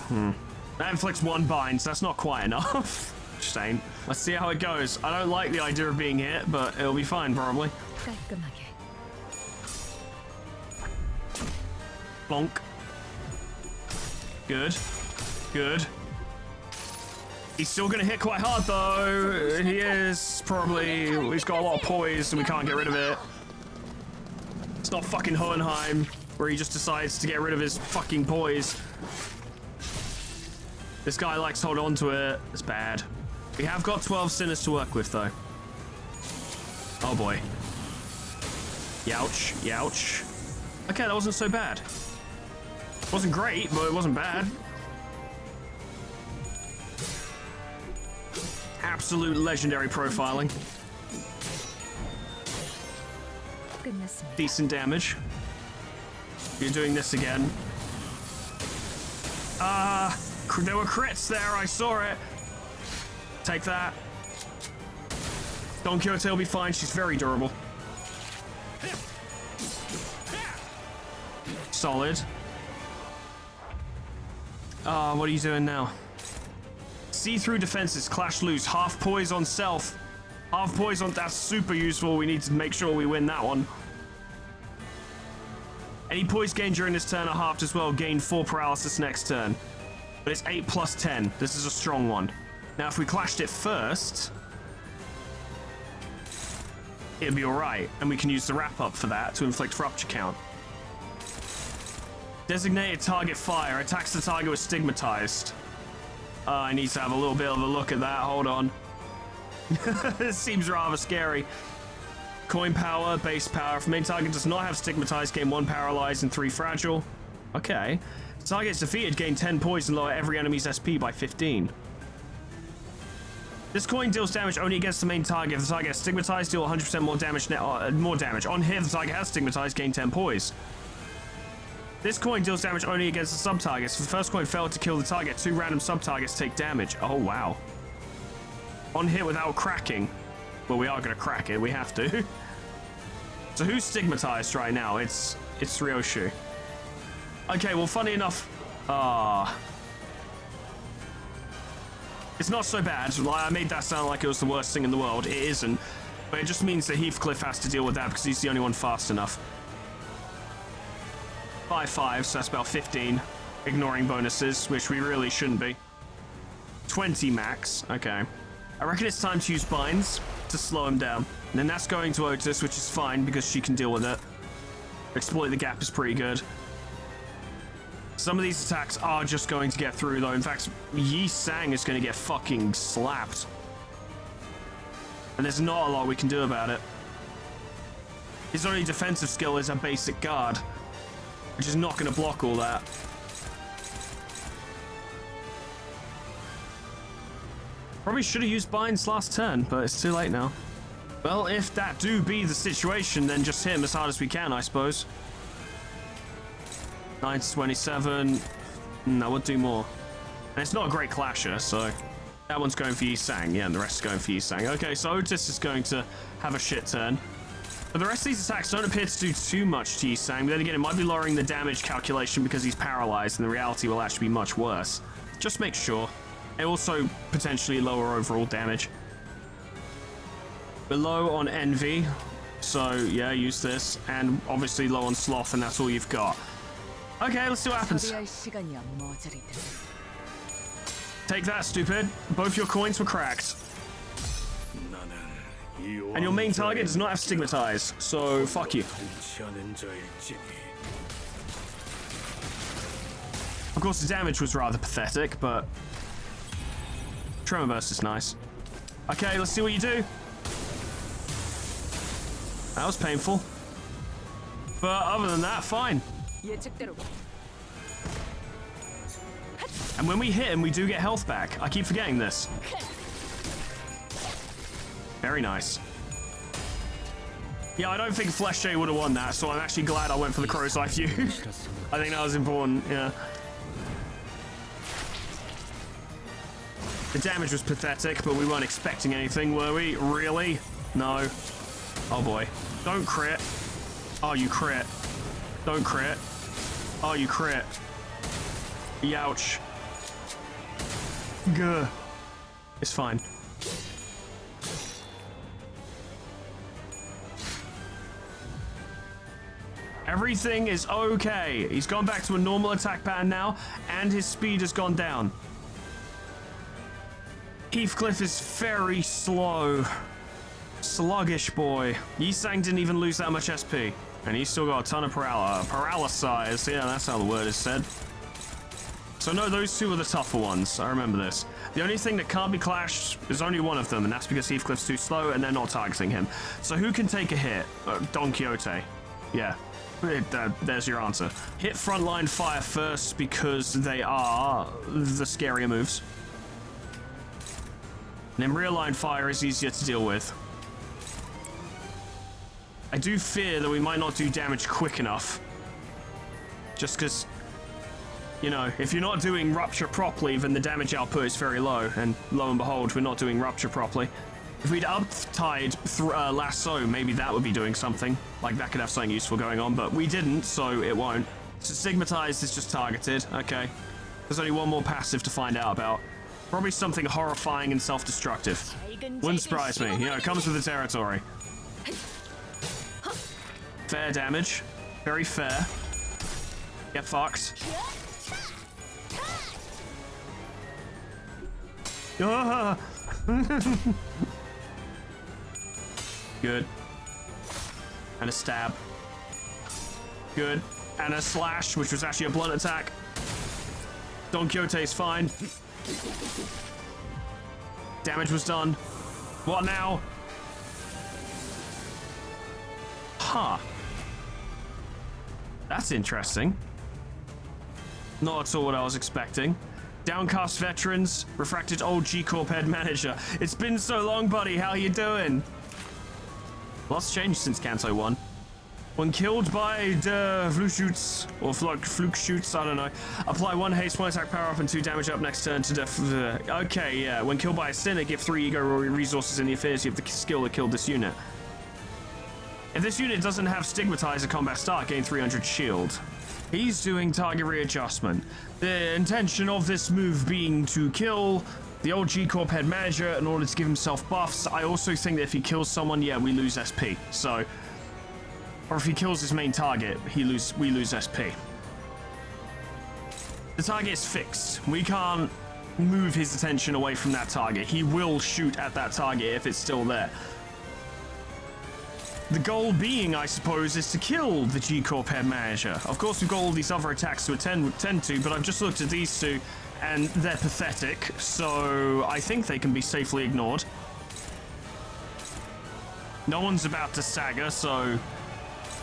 That inflicts 1 bind, so that's not quite enough. Just ain't. Let's see how it goes. I don't like the idea of being hit, but it'll be fine, probably. 깔끔하게. Bonk. Good. Good. He's still gonna hit quite hard, though. He is, probably. He's got a lot of poise, and we can't get rid of it. It's not fucking Hohenheim, where he just decides to get rid of his fucking poise. This guy likes to hold on to it. It's bad. We have got 12 sinners to work with, though. Oh, boy. Youch. Youch. Okay, that wasn't so bad. It wasn't great, but it wasn't bad. Absolute legendary profiling. 끝났습니다. Decent damage. You're doing this again. There were crits there, I saw it. Take that. Don Quixote will be fine, she's very durable. Solid. What are you doing now? See-through defenses, clash loose, half poise on self. Half poise on, that's super useful, we need to make sure we win that one. Any poise gained during this turn are halved as well. Gain 4 paralysis next turn. But it's 8 plus 10. This is a strong one. Now, if we clashed it first, it'd be alright. And we can use the wrap-up for that to inflict rupture count. Designated target fire. Attacks the target with stigmatized. I need to have a little bit of a look at that. Hold on. This seems rather scary. Coin power, base power. If main target does not have stigmatized, gain 1 paralyzed and 3 fragile. Okay. Target is defeated, gain 10 poison, lower every enemy's SP by 15. This coin deals damage only against the main target. If the target is stigmatized, deal 100% more damage. More damage. On hit, if the target has stigmatized, gain 10 poise. This coin deals damage only against the sub-targets. If the first coin failed to kill the target, 2 random sub-targets take damage. Oh, wow. On hit without cracking. Well, we are going to crack it. We have to. So who's stigmatized right now? It's Ryoshu. Okay, well, funny enough... It's not so bad. I made that sound like it was the worst thing in the world. It isn't. But it just means that Heathcliff has to deal with that because he's the only one fast enough. 5/5, so that's about 15. Ignoring bonuses, which we really shouldn't be. 20 max. Okay. I reckon it's time to use binds to slow him down. And then that's going to Otis, which is fine because she can deal with it. Exploit the gap is pretty good. Some of these attacks are just going to get through, though. In fact, Yi Sang is going to get fucking slapped. And there's not a lot we can do about it. His only defensive skill is a basic guard, which is not going to block all that. Probably should have used binds last turn, but it's too late now. Well, if that do be the situation, then just hit him as hard as we can, I suppose. 9 to 27. No, we'll do more. And it's not a great clasher, so that one's going for Yi Sang. Yeah, and the rest is going for Yi Sang. Okay, so Otis is going to have a shit turn. But the rest of these attacks don't appear to do too much to Yi Sang. But then again, it might be lowering the damage calculation because he's paralyzed, and the reality will actually be much worse. Just make sure. It also potentially lower overall damage. We're low on Envy, so yeah, use this. And obviously low on Sloth, and that's all you've got. Okay, let's see what happens. Take that, stupid. Both your coins were cracked. And your main target does not have stigmatized, so fuck you. Of course, the damage was rather pathetic, but Tremor Burst is nice. Okay, let's see what you do. That was painful. But other than that, fine. And when we hit him, we do get health back. I keep forgetting this. Very nice. Yeah, I don't think Flesh Jay would have won that, so I'm actually glad I went for the Crow's Eye View. I think that was important, yeah. The damage was pathetic, but we weren't expecting anything, were we? Really? No. Oh boy. Don't crit. Oh, you crit. Don't crit. Oh, you crit. Youch. Gah. It's fine. Everything is okay. He's gone back to a normal attack pattern now, and his speed has gone down. Heathcliff is very slow. Sluggish boy. Yi Sang didn't even lose that much SP. And he's still got a ton of paralysis. Yeah, that's how the word is said. So no, those two are the tougher ones. I remember this. The only thing that can't be clashed is only one of them, and that's because Heathcliff's too slow and they're not targeting him. So who can take a hit? Don Quixote. Yeah. There's your answer. Hit frontline fire first because they are the scarier moves. And then rear line fire is easier to deal with. I do fear that we might not do damage quick enough. Just because, you know, if you're not doing rupture properly, then the damage output is very low. And lo and behold, we're not doing rupture properly. If we'd up-tied lasso, maybe that would be doing something. Like, that could have something useful going on, but we didn't, so it won't. So stigmatized is just targeted. Okay. There's only one more passive to find out about. Probably something horrifying and self-destructive. Wouldn't surprise me. You know, it comes with the territory. Fair damage. Very fair. Get fucked. Ah! Good. And a stab. Good. And a slash, which was actually a blunt attack. Don Quixote's fine. Damage was done. What now? Huh. That's interesting. Not at all what I was expecting. Downcast veterans, refracted old G-Corp head manager. It's been so long, buddy. How you doing? Lots changed since Kanto 1. When killed by the Flugschutz, or Flugschutz, I don't know, apply 1 haste, 1 attack power up, and 2 damage up next turn to def. Okay, yeah. When killed by a sinner, give 3 ego resources in the affinity of the skill that killed this unit. If this unit doesn't have Stigmatize at combat start, gain 300 shield. He's doing target readjustment. The intention of this move being to kill the old G-Corp head manager in order to give himself buffs. I also think that if he kills someone, yeah, we lose SP. So, or if he kills his main target, we lose SP. The target is fixed. We can't move his attention away from that target. He will shoot at that target if it's still there. The goal being, I suppose, is to kill the G-Corp head manager. Of course, we've got all these other attacks to attend to, but I've just looked at these two, and they're pathetic, so I think they can be safely ignored. No one's about to stagger, so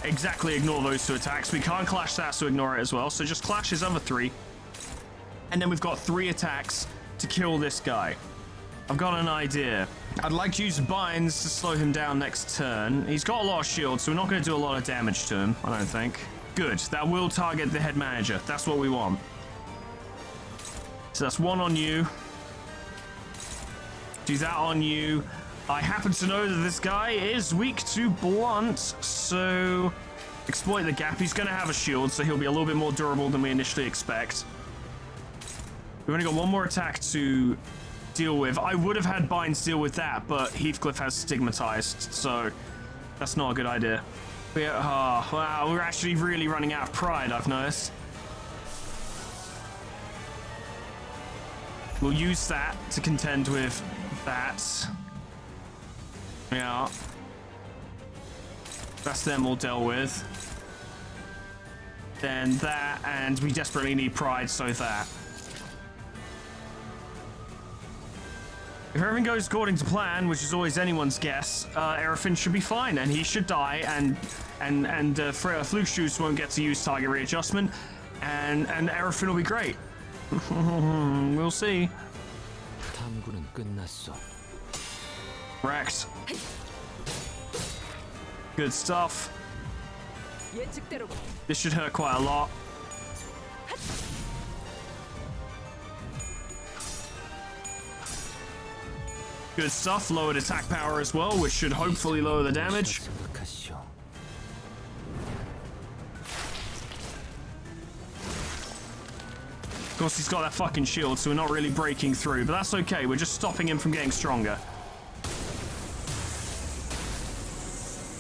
exactly ignore those 2 attacks. We can't clash that, so ignore it as well, so just clash his other 3. And then we've got 3 attacks to kill this guy. I've got an idea. I'd like to use binds to slow him down next turn. He's got a lot of shield, so we're not going to do a lot of damage to him, I don't think. Good. That will target the head manager. That's what we want. So that's 1 on you. Do that on you. I happen to know that this guy is weak to blunt, so exploit the gap. He's going to have a shield, so he'll be a little bit more durable than we initially expect. We've only got 1 more attack to deal with. I would have had binds deal with that, but Heathcliff has Stigmatized, so that's not a good idea. Wow, we're actually really running out of pride, I've noticed. We'll use that to contend with that. Yeah. That's them all dealt with. Then that, and we desperately need pride, so that. If everything goes according to plan, which is always anyone's guess, Erefin should be fine, and he should die, and Flugschutz won't get to use target readjustment, and Erefin will be great. We'll see. Wrecked. Good stuff. This should hurt quite a lot. Good stuff. Lowered attack power as well, which should hopefully lower the damage. Of course, he's got that fucking shield, so we're not really breaking through, but that's okay. We're just stopping him from getting stronger.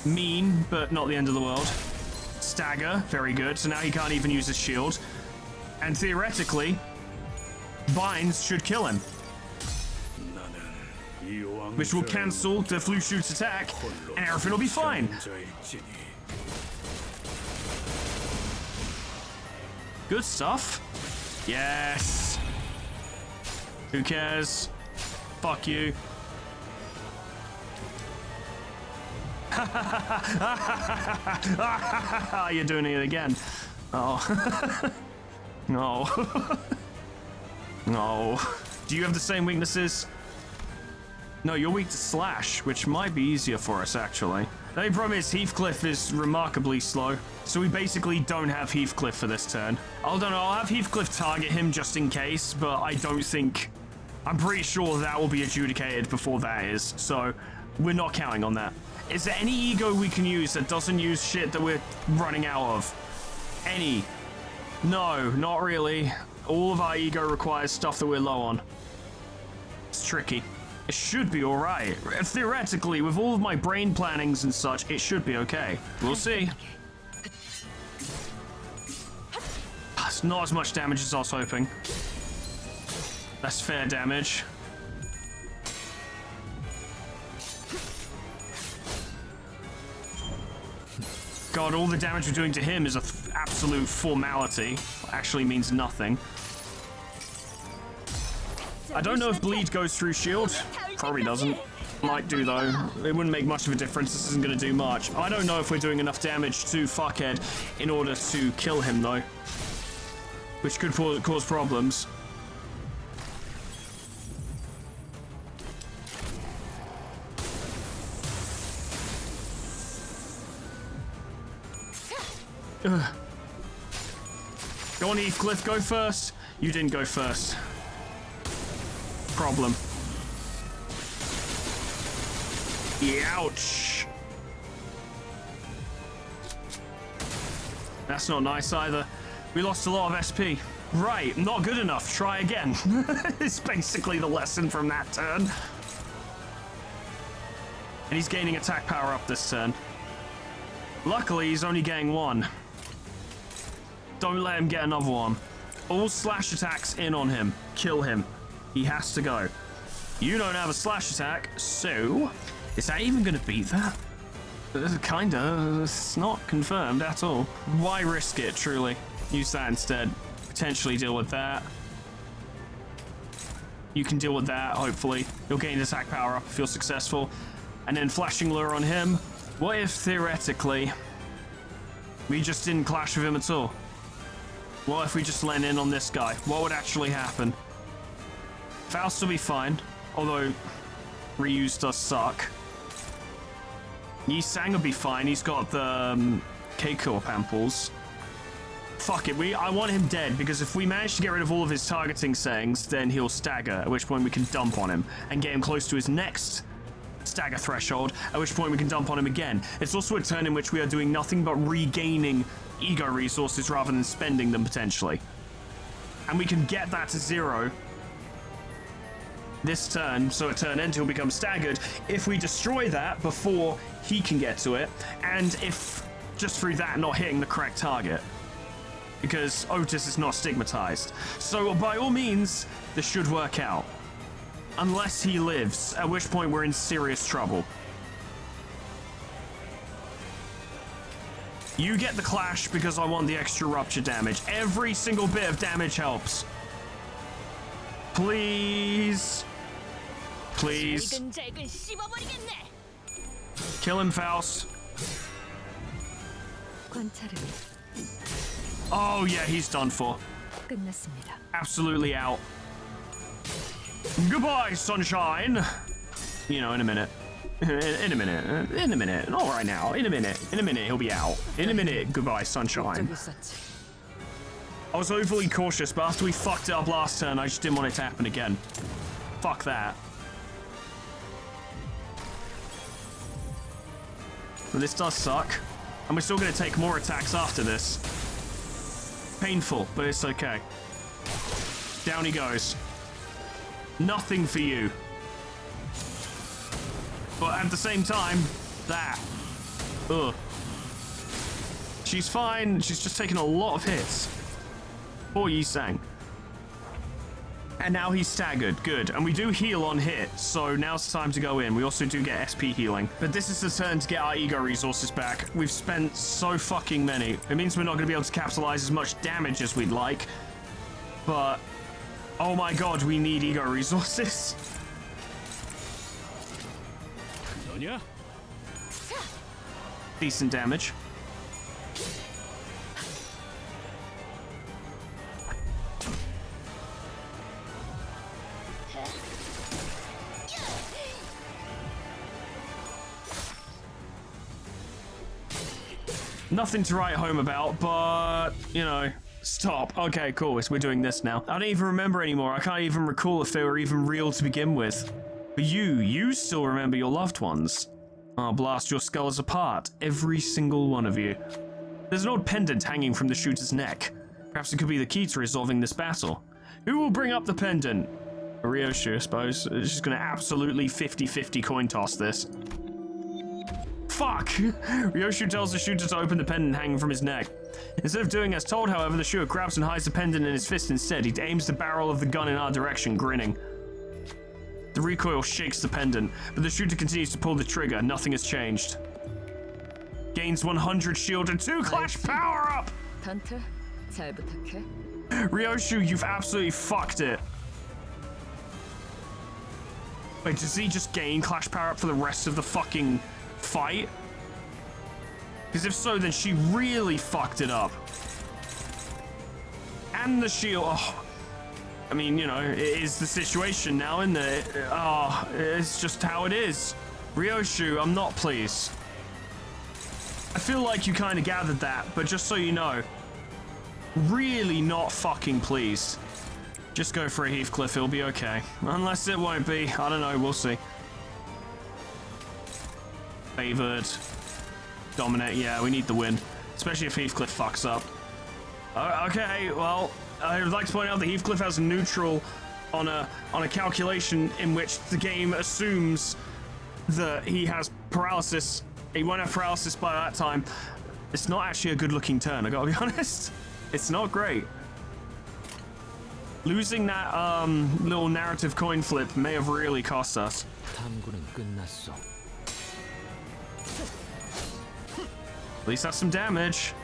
Mean, but not the end of the world. Stagger, very good. So now he can't even use his shield. And theoretically, binds should kill him, which will cancel the Flugschutz attack, and Erefin will be fine. Good stuff. Yes. Who cares? Fuck you. You're doing it again. Oh. No. No. Do you have the same weaknesses? No, you're weak to slash, which might be easier for us, actually. The only problem is Heathcliff is remarkably slow, so we basically don't have Heathcliff for this turn. I don't know, I'll have Heathcliff target him just in case, but I don't think... I'm pretty sure that will be adjudicated before that is, so we're not counting on that. Is there any ego we can use that doesn't use shit that we're running out of? Any? No, not really. All of our ego requires stuff that we're low on. It's tricky. It should be alright. Theoretically, with all of my brain plannings and such, it should be okay. We'll see. It's not as much damage as I was hoping. That's fair damage. God, all the damage we're doing to him is an absolute formality. Actually means nothing. I don't know if bleed goes through shield. Probably doesn't. Might do though. It wouldn't make much of a difference. This isn't going to do much. I don't know if we're doing enough damage to Fuckhead in order to kill him though. Which could cause problems. Ugh. Go on, Heathcliff, go first. You didn't go first. Problem. Ouch. That's not nice either. We lost a lot of SP. Right, not good enough. Try again. It's basically the lesson from that turn. And he's gaining attack power up this turn. Luckily, he's only getting one. Don't let him get another one. All slash attacks in on him. Kill him. He has to go. You don't have a slash attack, so... Is that even going to beat that? Kinda. It's not confirmed at all. Why risk it, truly? Use that instead. Potentially deal with that. You can deal with that, hopefully. You'll gain attack power up if you're successful. And then flashing lure on him. What if, theoretically, we just didn't clash with him at all? What if we just lent in on this guy? What would actually happen? Faust will be fine, although reuse does suck. Yi Sang will be fine. He's got the Keiko Pamples. Fuck it, I want him dead, because if we manage to get rid of all of his targeting sayings, then he'll stagger, at which point we can dump on him and get him close to his next stagger threshold, at which point we can dump on him again. It's also a turn in which we are doing nothing but regaining ego resources rather than spending them potentially. And we can get that to 0 this turn, so a turn end he'll become staggered if we destroy that before he can get to it, and if just through that not hitting the correct target. Because Otis is not stigmatized. So by all means, this should work out. Unless he lives, at which point we're in serious trouble. You get the clash because I want the extra rupture damage. Every single bit of damage helps. Please. Please. Kill him, Faust. 관찰을 Oh yeah, he's done for. 끝났습니다. Absolutely out. Goodbye, sunshine. You know, in a minute. In a minute. In a minute. Not right now. In a minute. In a minute, he'll be out. In a minute, goodbye, sunshine. I was overly cautious, but after we fucked it up last turn, I just didn't want it to happen again. Fuck that. But this does suck. And we're still going to take more attacks after this. Painful, but it's okay. Down he goes. Nothing for you. But at the same time, that. Ugh. She's fine. She's just taken a lot of hits. Poor Yi Sang. And now he's staggered. Good. And we do heal on hit, so now's the time to go in. We also do get SP healing. But this is the turn to get our ego resources back. We've spent so fucking many. It means we're not going to be able to capitalize as much damage as we'd like. But, oh my god, we need ego resources. 너냐? Decent damage. Nothing to write home about, but, you know, stop. Okay, cool, we're doing this now. I don't even remember anymore. I can't even recall if they were even real to begin with. But you still remember your loved ones. I'll blast your skulls apart, every single one of you. There's an odd pendant hanging from the shooter's neck. Perhaps it could be the key to resolving this battle. Who will bring up the pendant? Ryoshi, I suppose. She's gonna absolutely 50-50 coin toss this. fuck! Ryoshu tells the shooter to open the pendant hanging from his neck. Instead of doing as told, however, the shooter grabs and hides the pendant in his fist instead. He aims the barrel of the gun in our direction, grinning. The recoil shakes the pendant, but the shooter continues to pull the trigger. Nothing has changed. Gains 100 shield and 2 clash power up! 단테, 잘 부탁해. Ryoshu, you've absolutely fucked it. Wait, does he just gain clash power up for the rest of the fucking fight? Because if so, then she really fucked it up. And the shield. Oh, I mean, you know, it is the situation now, isn't it? Oh, it's just how it is. Ryoshu, I'm not pleased. I feel like you kind of gathered that, but just so you know, really not fucking pleased. Just go for a Heathcliff, it'll be okay. Unless it won't be, I don't know, we'll see. Favored. Dominate, yeah, we need the win. Especially if Heathcliff fucks up. Okay, well, I would like to point out that Heathcliff has neutral on a calculation in which the game assumes that he has paralysis. He won't have paralysis by that time. It's not actually a good looking turn, I gotta be honest. It's not great. Losing that little narrative coin flip may have really cost us. At least that's some damage.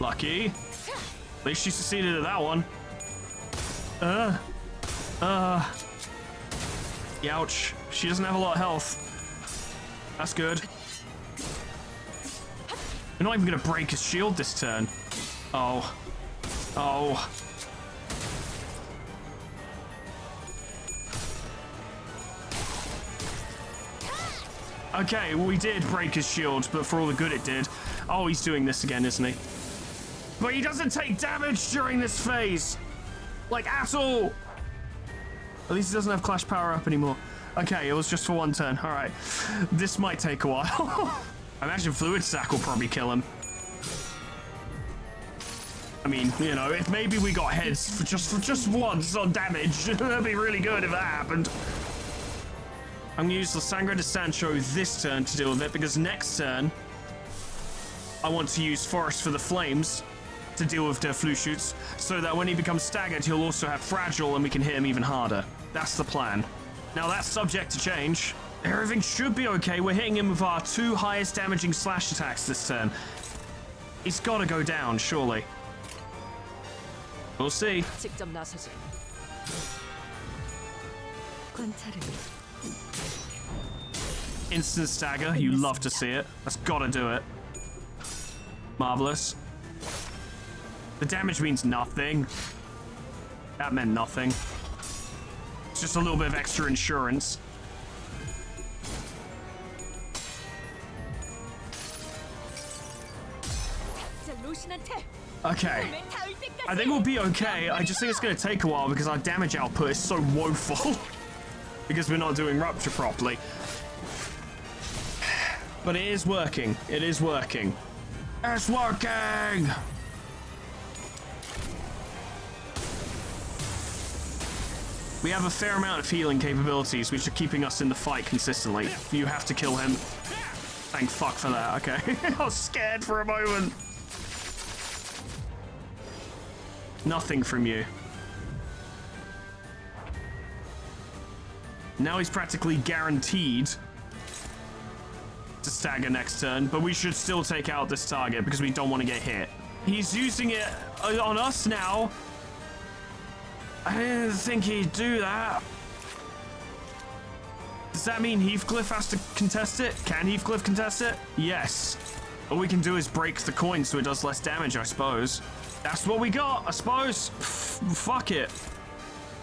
Lucky. At least she succeeded at that one. Ouch. She doesn't have a lot of health. That's good. We're not even gonna break his shield this turn. Oh. Oh. Okay, well, we did break his shield, but for all the good it did. Oh, he's doing this again, isn't he? But he doesn't take damage during this phase. Like, at all. At least he doesn't have Clash Power up anymore. Okay, it was just for one turn. All right. This might take a while. I imagine Fluid Sack will probably kill him. I mean, you know, if maybe we got heads for just once on damage, that'd be really good if that happened. I'm gonna use the Sangre de Sancho this turn to deal with it, because next turn I want to use Forest for the Flames to deal with their flu shoots, so that when he becomes staggered, he'll also have Fragile and we can hit him even harder. That's the plan. Now that's subject to change. Everything should be okay. We're hitting him with our 2 highest damaging slash attacks this turn. He's gotta go down, surely. We'll see. 직접 나서지. 관찰을 Instant stagger, you love to see it. That's gotta do it. Marvelous. The damage means nothing. That meant nothing. It's just a little bit of extra insurance. Okay. I think we'll be okay. I just think it's gonna take a while because our damage output is so woeful. Because we're not doing Rupture properly. But it is working. It is working. It's working! We have a fair amount of healing capabilities, which are keeping us in the fight consistently. You have to kill him. Thank fuck for that, okay. I was scared for a moment. Nothing from you. Now he's practically guaranteed to stagger next turn, but we should still take out this target because we don't want to get hit. He's using it on us now. I didn't think he'd do that. Does that mean Heathcliff has to contest it? Can Heathcliff contest it? Yes. All we can do is break the coin so it does less damage, I suppose. That's what we got, I suppose. Fuck it.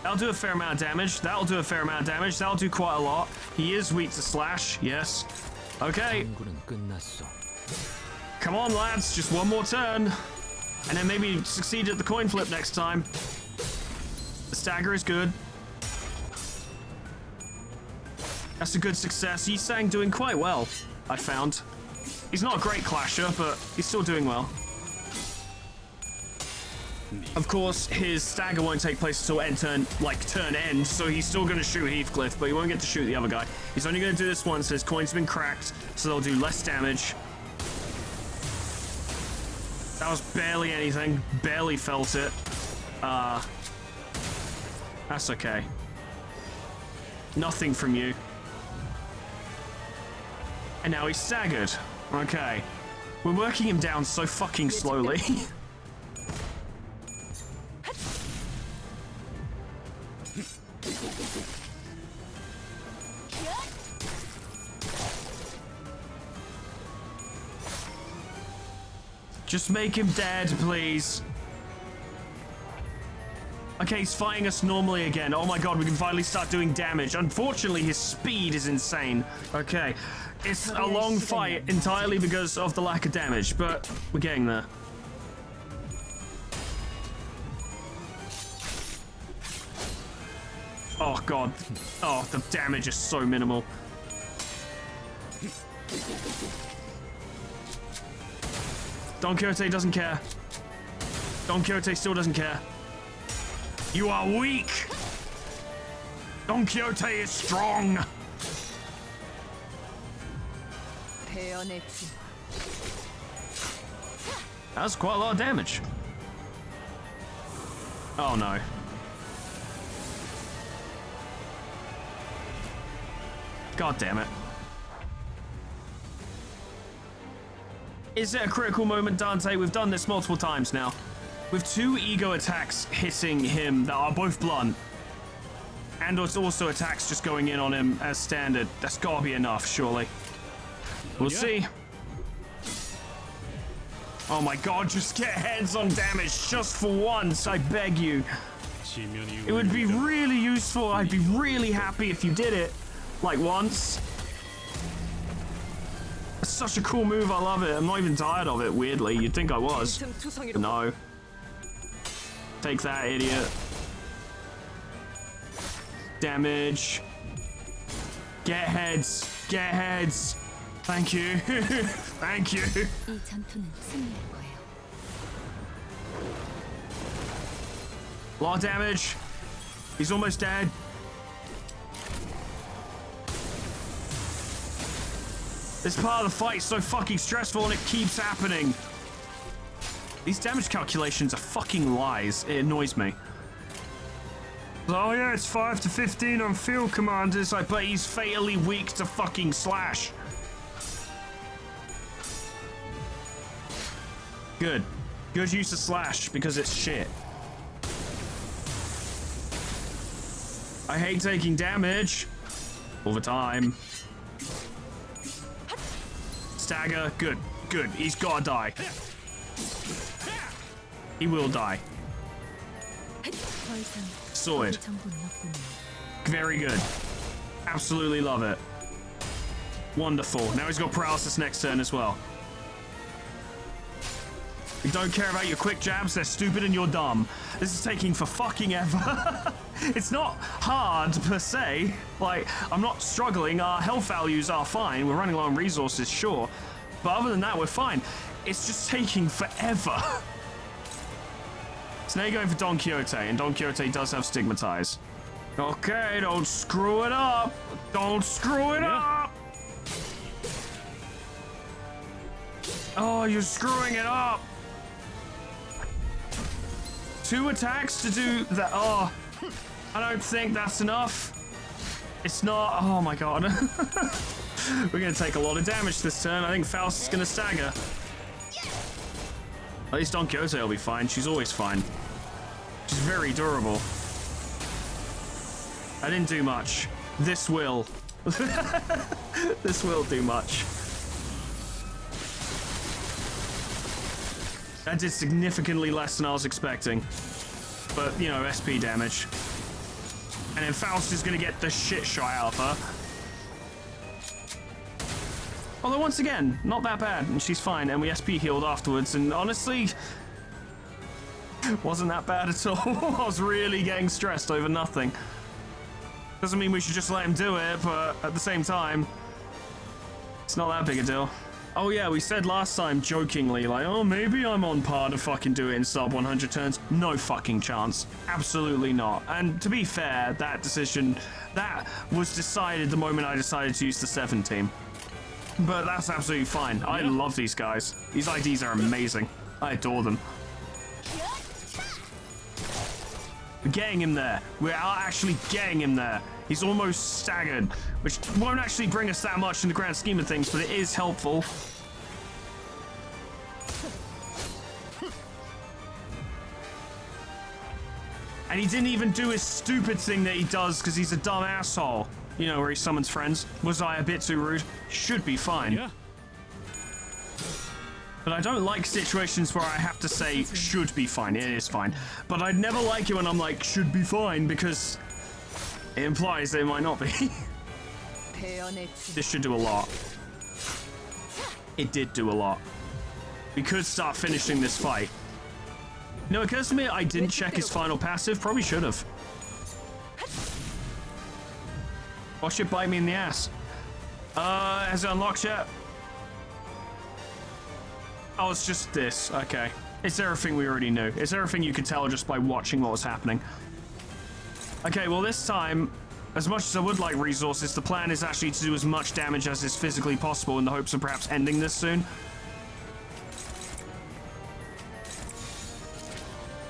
That'll do a fair amount of damage. That'll do a fair amount of damage. That'll do quite a lot. He is weak to slash, yes. Okay. Come on, lads. Just one more turn. And then maybe succeed at the coin flip next time. The stagger is good. That's a good success. Yisang doing quite well, I found. He's not a great clasher, but he's still doing well. 네 Of course, his stagger won't take place until turn end, so he's still going to shoot Heathcliff, but he won't get to shoot the other guy. He's only going to do this once, so his coin's been cracked, so they'll do less damage. That was barely anything. Barely felt it. That's okay. Nothing from you. And now he's staggered. Okay. We're working him down so fucking slowly. Just make him dead, please. Okay, he's fighting us normally again. Oh my god, we can finally start doing damage. Unfortunately, his speed is insane. Okay, it's a long fight entirely because of the lack of damage, but we're getting there. Oh god. Oh, the damage is so minimal. Don Quixote doesn't care. Don Quixote still doesn't care. You are weak! Don Quixote is strong! That's quite a lot of damage. Oh no. God damn it. Is it a critical moment, Dante? We've done this multiple times now. With 2 ego attacks hitting him that are both blunt, and also attacks just going in on him as standard, that's gotta be enough, surely. We'll see. Oh my god, just get heads on damage just for once, I beg you. It would be really useful. I'd be really happy if you did it. Like once. It's such a cool move, I love it. I'm not even tired of it, weirdly. You'd think I was. No. Take that, idiot. Damage. Get heads. Get heads. Thank you. Thank you. 이 전투는 승리할 거예요. A lot of damage. He's almost dead. This part of the fight is so fucking stressful and it keeps happening. These damage calculations are fucking lies. It annoys me. Oh yeah, it's 5 to 15 on field commanders. I bet he's fatally weak to fucking slash. Good. Good use of slash because it's shit. I hate taking damage. All the time. Stagger. Good. Good. He's gotta die. He will die. 더 이상 Sword. 정보는 없군요. Very good. Absolutely love it. Wonderful. Now he's got paralysis next turn as well. We don't care about your quick jabs, they're stupid and you're dumb. This is taking for fucking ever. It's not hard per se. Like, I'm not struggling, our health values are fine, we're running low on resources, sure. But other than that, we're fine. It's just taking forever. So now you're going for Don Quixote, and Don Quixote does have Stigmatize. Okay, don't screw it up. Don't screw it up. Oh, you're screwing it up. 2 attacks to do that. Oh, I don't think that's enough. It's not. Oh my god. We're going to take a lot of damage this turn. I think Faust is going to stagger. At least Don Quixote will be fine. She's always fine. She's very durable. I didn't do much. This will. This will do much. That did significantly less than I was expecting. But, you know, SP damage. And then Faust is going to get the shit shot out of her. Although, once again, not that bad, and she's fine, and we SP healed afterwards, and honestly, wasn't that bad at all. I was really getting stressed over nothing. Doesn't mean we should just let him do it, but at the same time, it's not that big a deal. Oh yeah, we said last time jokingly, like, oh, maybe I'm on par to fucking do it in sub 100 turns. No fucking chance. Absolutely not. And to be fair, that decision, that was decided the moment I decided to use the 7 team. But that's absolutely fine. I love these guys. These IDs are amazing. I adore them. We're getting him there. We are actually getting him there. He's almost staggered, which won't actually bring us that much in the grand scheme of things, but it is helpful. And he didn't even do his stupid thing that he does because he's a dumb asshole. You know, where he summons friends. Was I a bit too rude? Should be fine. Yeah. But I don't like situations where I have to say should be fine. It is fine. But I'd never like it when I'm like should be fine because it implies that it might not be. This should do a lot. It did do a lot. We could start finishing this fight. You know, it occurs to me I didn't check his final passive. Probably should have. Watch it bite me in the ass. Has it unlocked yet? Oh, it's just this. Okay. It's everything we already knew. It's everything you could tell just by watching what was happening. Okay, well this time, as much as I would like resources, the plan is actually to do as much damage as is physically possible in the hopes of perhaps ending this soon.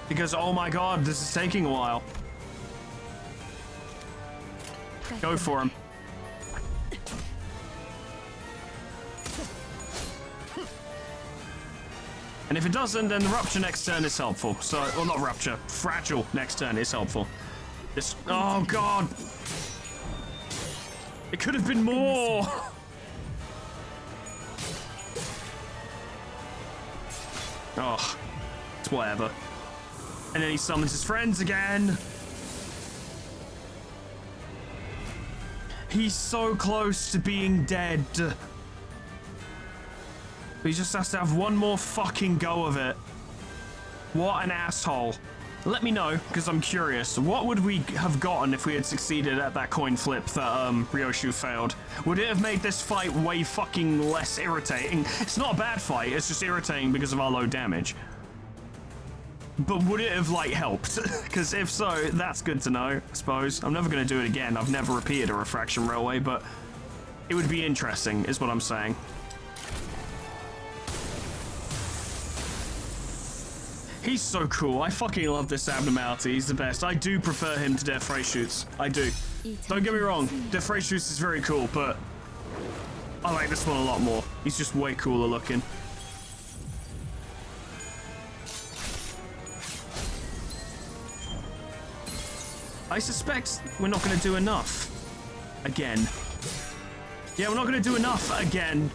Because, oh my god, this is taking a while. Go for him. And if it doesn't, then the rupture next turn is helpful. So, well, not rupture, fragile next turn is helpful. This, oh god. It could have been more. Oh, it's whatever. And then he summons his friends again. He's so close to being dead. But he just has to have one more fucking go of it. What an asshole. Let me know, because I'm curious. What would we have gotten if we had succeeded at that coin flip that Ryoshu failed? Would it have made this fight way fucking less irritating? It's not a bad fight, it's just irritating because of our low damage. But would it have, like, helped? Because if so, that's good to know, I suppose. I'm never going to do it again. I've never repeated a Refraction Railway, but it would be interesting, is what I'm saying. He's so cool. I fucking love this abnormality. He's the best. I do prefer him to Death Ray Shoots. I do. Don't get me wrong. Death Ray Shoots is very cool, but I like this one a lot more. He's just way cooler looking. I suspect we're not going to do enough. Again. Yeah, we're not going to do enough again.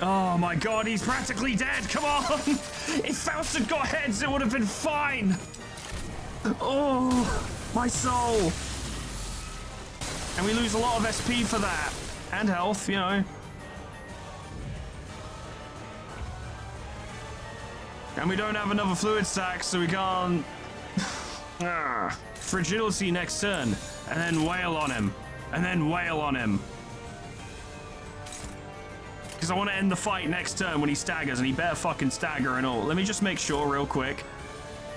Oh my god, he's practically dead. Come on. If Faust had got heads, it would have been fine. Oh, my soul. And we lose a lot of SP for that. And health, you know. And we don't have another fluid stack, so we can't... Fragility next turn, and then wail on him, and then wail on him. Because I want to end the fight next turn when he staggers, and he better fucking stagger and all. Let me just make sure real quick.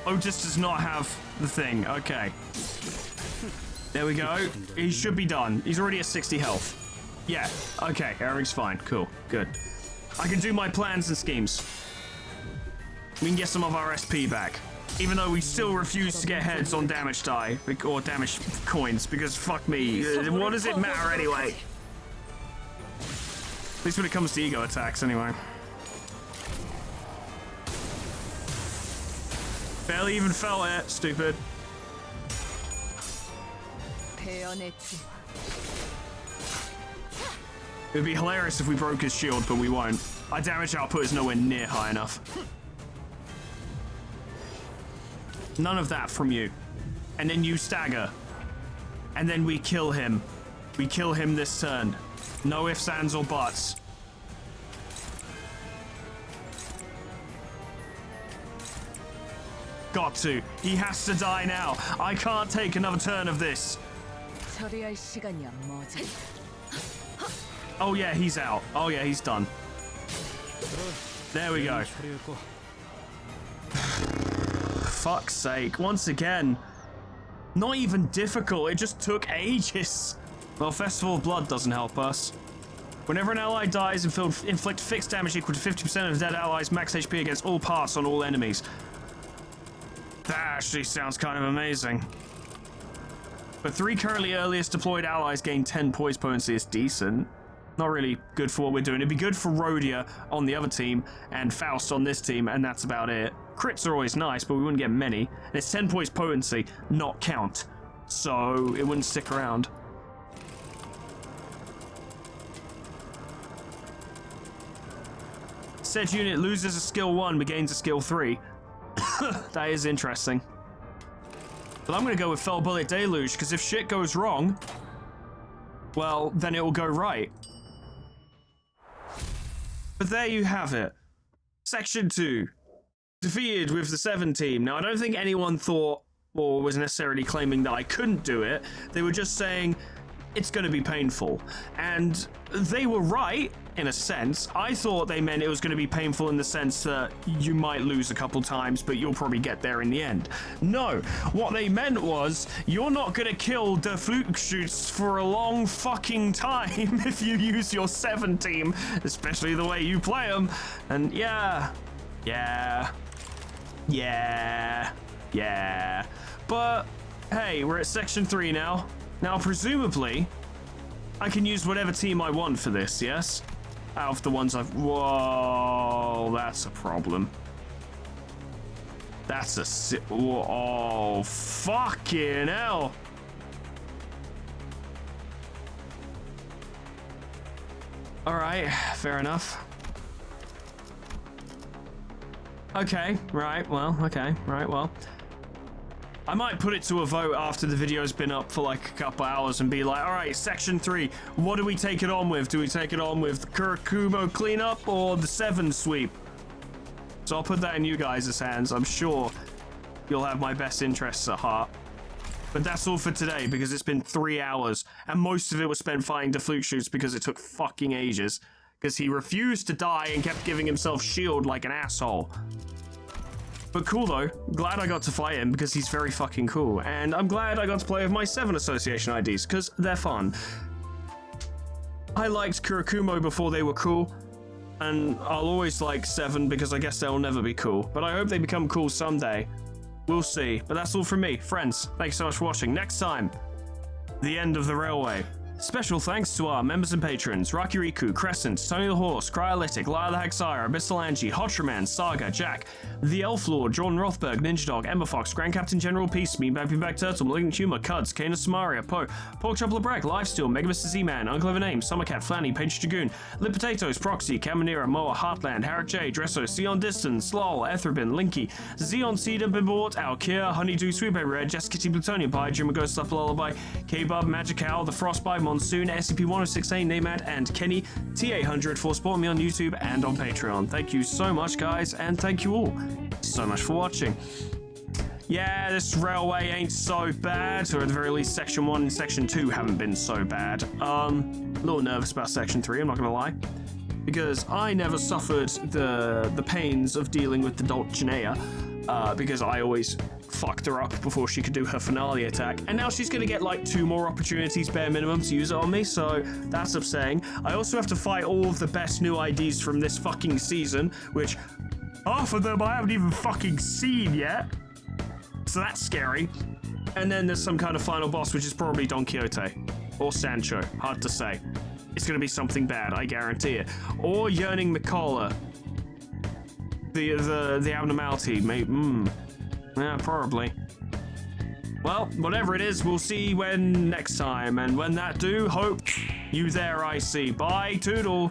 Otis does not have the thing. Okay. There we go. He should be done. He's already at 60 health. Yeah. Okay. Everything's fine. Cool. Good. I can do my plans and schemes. We can get some of our SP back. Even though we still refuse to get heads on damage die, or damage coins, because fuck me, what does it matter anyway? At least when it comes to ego attacks, anyway. Barely even felt it, stupid. It would be hilarious if we broke his shield, but we won't. Our damage output is nowhere near high enough. None of that from you. And then you stagger. And then we kill him. We kill him this turn. No ifs, ands, or buts. Got to. He has to die now. I can't take another turn of this. Oh yeah, he's out. Oh yeah, he's done. There we go. Fuck's sake. Once again. Not even difficult. It just took ages. Well, Festival of Blood doesn't help us. Whenever an ally dies, inflict fixed damage equal to 50% of dead allies' max HP against all parts on all enemies. That actually sounds kind of amazing. But 3 currently earliest deployed allies gain 10 poise potency. It's decent. Not really good for what we're doing. It'd be good for Rhodia on the other team and Faust on this team, and that's about it. Crits are always nice, but we wouldn't get many. And it's 10 poise potency, not count. So it wouldn't stick around. Said unit loses a skill 1 but gains a skill 3. That is interesting. But I'm going to go with Fell Bullet Deluge, because if shit goes wrong, well, then it will go right. But there you have it. Section 2. Defeated with the 7 team. Now, I don't think anyone thought or was necessarily claiming that I couldn't do it. They were just saying it's going to be painful. And they were right, in a sense. I thought they meant it was going to be painful in the sense that you might lose a couple times, but you'll probably get there in the end. No, what they meant was you're not going to kill the fluke shoots for a long fucking time if you use your 7 team, especially the way you play them. And yeah. But hey, we're at section 3 now. Now, presumably, I can use whatever team I want for this, yes? Out of the ones I've... Whoa, that's a problem. That's a... Oh, fucking hell. Alright, fair enough. Okay, right, well, I might put it to a vote after the video's been up for like a couple hours and be like, all right, section 3, what do we take it on with? Do we take it on with the Kurakumo cleanup or the 7 sweep? So I'll put that in you guys' hands. I'm sure you'll have my best interests at heart. But that's all for today because it's been 3 hours and most of it was spent fighting the fluke shoots because it took fucking ages. Because he refused to die and kept giving himself shield like an asshole. But cool though, glad I got to fight him because he's very fucking cool. And I'm glad I got to play with my 7 association IDs because they're fun. I liked Kurakumo before they were cool. And I'll always like 7 because I guess they'll never be cool. But I hope they become cool someday. We'll see. But that's all from me. Friends, thanks so much for watching. Next time, the end of the railway. Special thanks to our members and patrons, Rakiriku, Crescent, Tony the Horse, Cryolytic, Lyra the Hexire, Abyssal Angie, Hotraman, Saga, Jack, The Elf Lord, Jordan Rothberg, Ninja Dog, Ember Fox, Grand Captain General Peace, Me Baby Back Turtle, Malignant Humor, Cuds, Kana Samaria, Poe, Pork Chop LeBrec, Lifesteal, Mega Mr. Z-Man, Unclever Name, Summercat, Flanny, Paige Dragoon, Lip Potatoes, Proxy, Caminera, Moa, Heartland, Harriet J, Dresso, Sion Distance, Lol, Etherabin, Linky, Zeon Cedar, Bibort, Alkir, Honeydew, Sweet Baby Red, Jessica T, Plutonium Pie, Jim Ghost, Stuff Lullaby, K-Bub, Magic Owl, The Frostbite, Monsoon, SCP-1068, Namad, and Kenny T800 for supporting me on YouTube and on Patreon. Thank you so much, guys, and thank you all so much for watching. Yeah, this railway ain't so bad, or at the very least section 1 and section 2 haven't been so bad. A little nervous about section 3, I'm not gonna lie, because I never suffered the pains of dealing with the Dulcinea, because I always fucked her up before she could do her finale attack, and now she's gonna get like 2 more opportunities bare minimum to use it on me, so that's upsetting. I also have to fight all of the best new IDs from this fucking season, which half of them I haven't even fucking seen yet, so that's scary. And then there's some kind of final boss, which is probably Don Quixote or Sancho, hard to say. It's gonna be something bad, I guarantee it. Or Yearning McCullough, the abnormality, maybe. Yeah, probably. Well, whatever it is, we'll see when next time. And when that do, hope you there I see. Bye, toodle.